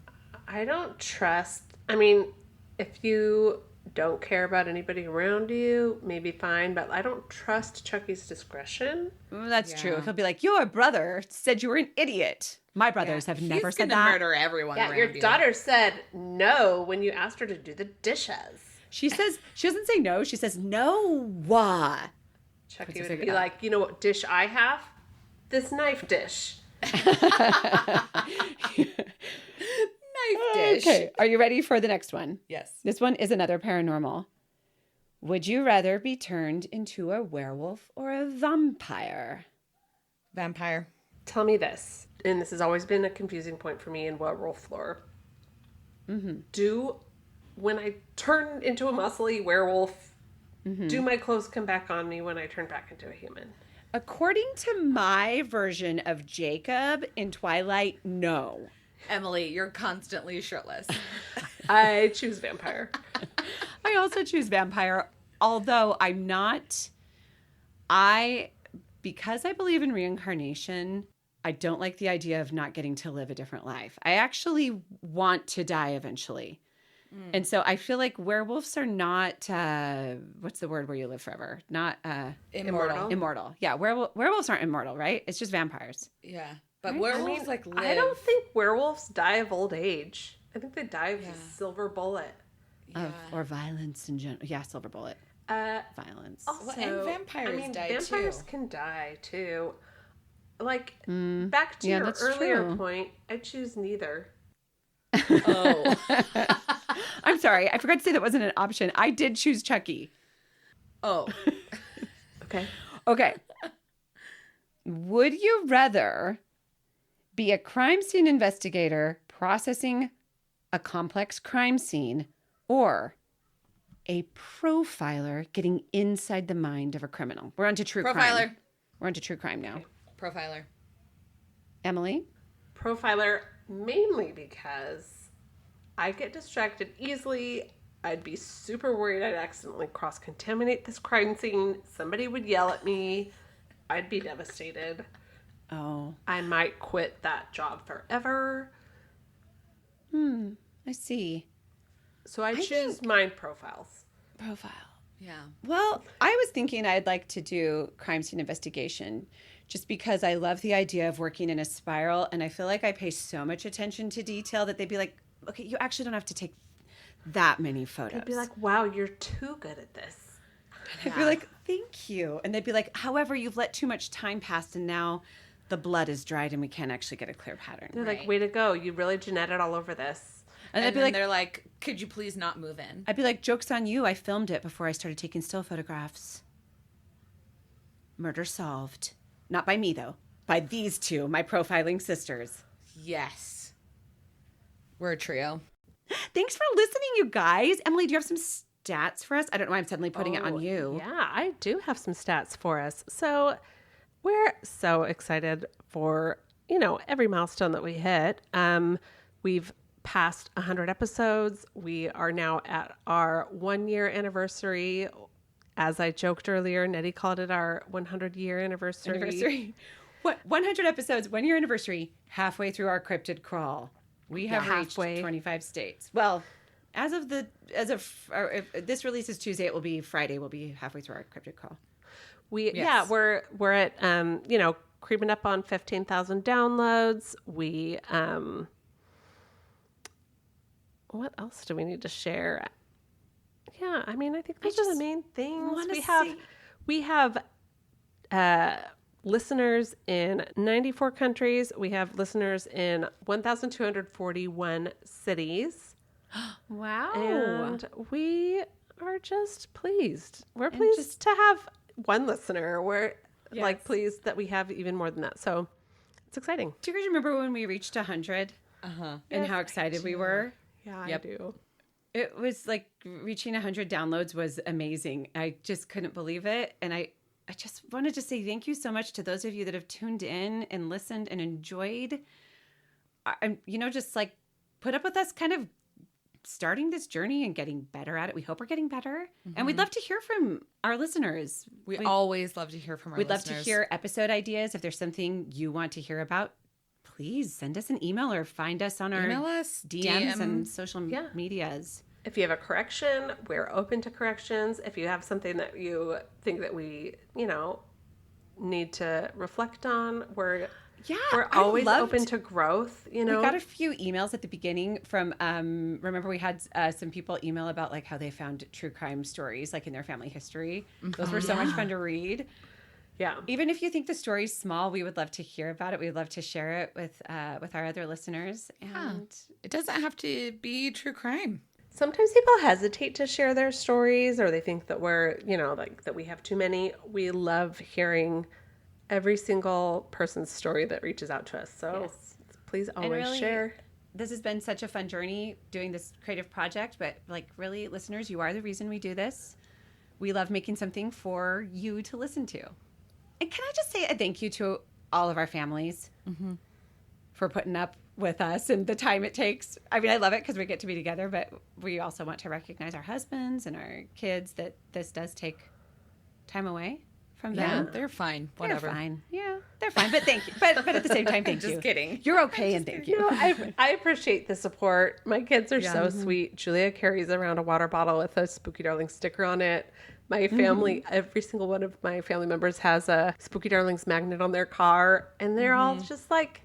I don't trust. I mean, if you don't care about anybody around you, maybe fine, but I don't trust Chucky's discretion. That's true. He'll be like, your brother said you were an idiot. My brothers have never said that. He's gonna murder everyone around your daughter said no when you asked her to do the dishes. She doesn't say no. She says, no, why? Chucky would be like, you know what dish I have? This knife dish. Knife dish. Okay. Are you ready for the next one? Yes. This one is another paranormal. Would you rather be turned into a werewolf or a vampire? Vampire. Tell me this, and this has always been a confusing point for me in werewolf lore. When I turn into a muscly werewolf, do my clothes come back on me when I turn back into a human? According to my version of Jacob in Twilight, no. Emily, you're constantly shirtless. I choose vampire. I also choose vampire, although because I believe in reincarnation, I don't like the idea of not getting to live a different life. I actually want to die eventually. And so I feel like werewolves are not, what's the word where you live forever? Not Immortal. Immortal. Yeah, werewolves aren't immortal, right? It's just vampires. Yeah. But werewolves live. I don't think werewolves die of old age. I think they die of a silver bullet. Or violence in general. Yeah, silver bullet. Violence. Also, and vampires die too. Vampires can die too. Like, back to your earlier point, I choose neither. Oh. I'm sorry. I forgot to say that wasn't an option. I did choose Chucky. Oh. Okay. Would you rather be a crime scene investigator processing a complex crime scene or a profiler getting inside the mind of a criminal? We're on to true crime. We're on to true crime now. Profiler. Emily? Profiler, mainly because I get distracted easily. I'd be super worried I'd accidentally cross-contaminate this crime scene. Somebody would yell at me. I'd be devastated. Oh. I might quit that job forever. I see. So I choose my profiles. Profile. Yeah. Well, I was thinking I'd like to do crime scene investigation just because I love the idea of working in a spiral, and I feel like I pay so much attention to detail that they'd be like, okay, you actually don't have to take that many photos. They'd be like, wow, you're too good at this. I'd be like, thank you. And they'd be like, however, you've let too much time pass and now the blood is dried and we can't actually get a clear pattern. They're like, way to go. You really Jeanetted all over this. And I'd be then like, they're like, could you please not move in? I'd be like, joke's on you. I filmed it before I started taking still photographs. Murder solved. Not by me, though. By these two, my profiling sisters. Yes. We're a trio. Thanks for listening, you guys. Emily, do you have some stats for us? I don't know why I'm suddenly putting it on you. Yeah, I do have some stats for us. So we're so excited for, every milestone that we hit. We've passed 100 episodes. We are now at our 1-year anniversary. As I joked earlier, Nettie called it our 100-year anniversary. What? 100 episodes, 1-year anniversary, halfway through our cryptid crawl. We have reached 25 states. Well, if this release is Tuesday, it will be Friday. We'll be halfway through our cryptid crawl. We're at creeping up on 15,000 downloads. We what else do we need to share? Yeah, I mean, I think those are the main things. We have listeners in 94 countries. We have listeners in 1,241 cities. Wow. And we are just pleased. We're pleased to have one listener. We're pleased that we have even more than that. So it's exciting. Do you guys remember when we reached 100? And how excited we were? Yeah, I do. It was like reaching 100 downloads was amazing. I just couldn't believe it. And I just wanted to say thank you so much to those of you that have tuned in and listened and enjoyed. Just like put up with us kind of starting this journey and getting better at it. We hope we're getting better. And we'd love to hear from our listeners. We always love to hear from our listeners. We'd love to hear episode ideas. If there's something you want to hear about, please send us an email or find us on our DMs and social medias. If you have a correction, we're open to corrections. If you have something that you think that we, need to reflect on, we're always open to growth. We got a few emails at the beginning from, remember we had some people email about like how they found true crime stories like in their family history. Those were so much fun to read. Yeah. Even if you think the story's small, we would love to hear about it. We'd love to share it with our other listeners. And it doesn't have to be true crime. Sometimes people hesitate to share their stories, or they think that we're, that we have too many. We love hearing every single person's story that reaches out to us. So please always share. This has been such a fun journey doing this creative project, but really, listeners, you are the reason we do this. We love making something for you to listen to. And can I just say a thank you to all of our families for putting up with us and the time it takes. I mean, I love it because we get to be together, but we also want to recognize our husbands and our kids that this does take time away from them. Yeah, they're fine. Whatever. They're fine. Yeah, they're fine. But thank you. But at the same time, thank you. Just kidding. You're okay, and thank you. I appreciate the support. My kids are so sweet. Julia carries around a water bottle with a Spooky Darling sticker on it. My family, every single one of my family members has a Spooky Darlings magnet on their car, and they're all just like,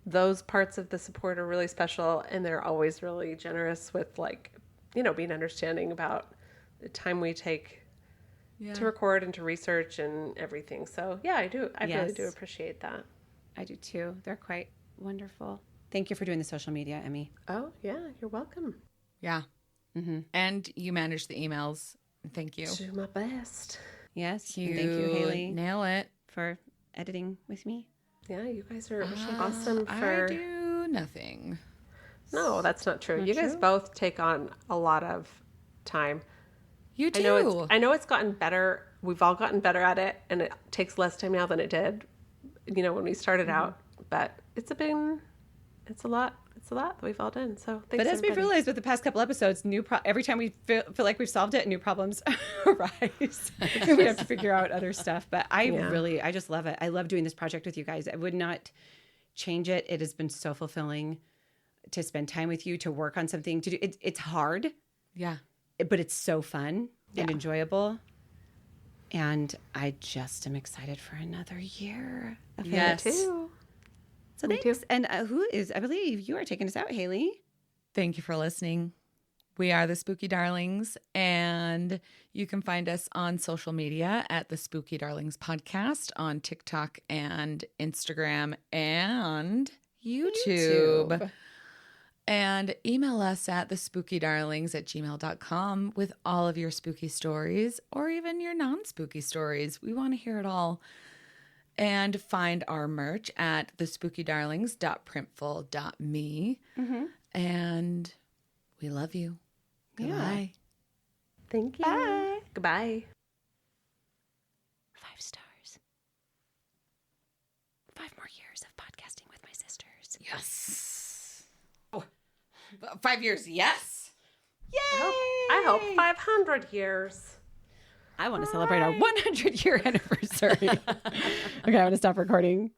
those parts of the support are really special, and they're always really generous with being understanding about the time we take to record and to research and everything. So I do. I really do appreciate that. I do too. They're quite wonderful. Thank you for doing the social media, Emmy. Oh yeah, you're welcome. Yeah. And you manage the emails. Thank you. Do my best. Yes. Thank you, Haley. Nail it. For editing with me. Yeah, you guys are awesome for... I do nothing. No, that's not true. You guys both take on a lot of time. You do. I know it's gotten better. We've all gotten better at it, and it takes less time now than it did, when we started out. But it's a lot. a lot that we've all done. So thanks, But as everybody. we've realized with the past couple episodes, every time we feel like we've solved it, new problems arise. We have to figure out other stuff. But I just love it. I love doing this project with you guys. I would not change it. It has been so fulfilling to spend time with you, to work on something, to do. It's hard. Yeah. But it's so fun and enjoyable. And I just am excited for another year of Yes. it. Too. So Me thanks. too. And I believe you are taking us out, Haley. Thank you for listening. We are the Spooky Darlings, and you can find us on social media at the Spooky Darlings Podcast on TikTok and Instagram and YouTube. And email us at thespookydarlings@gmail.com with all of your spooky stories or even your non-spooky stories. We want to hear it all. And find our merch at thespookydarlings.printful.me. And we love you. Goodbye. Thank you. Bye. Goodbye. 5 stars. 5 more years of podcasting with my sisters. Yes. Oh, 5 years, yes. Yay! I hope 500 years. I want to celebrate our 100-year anniversary. Okay, I'm going to stop recording.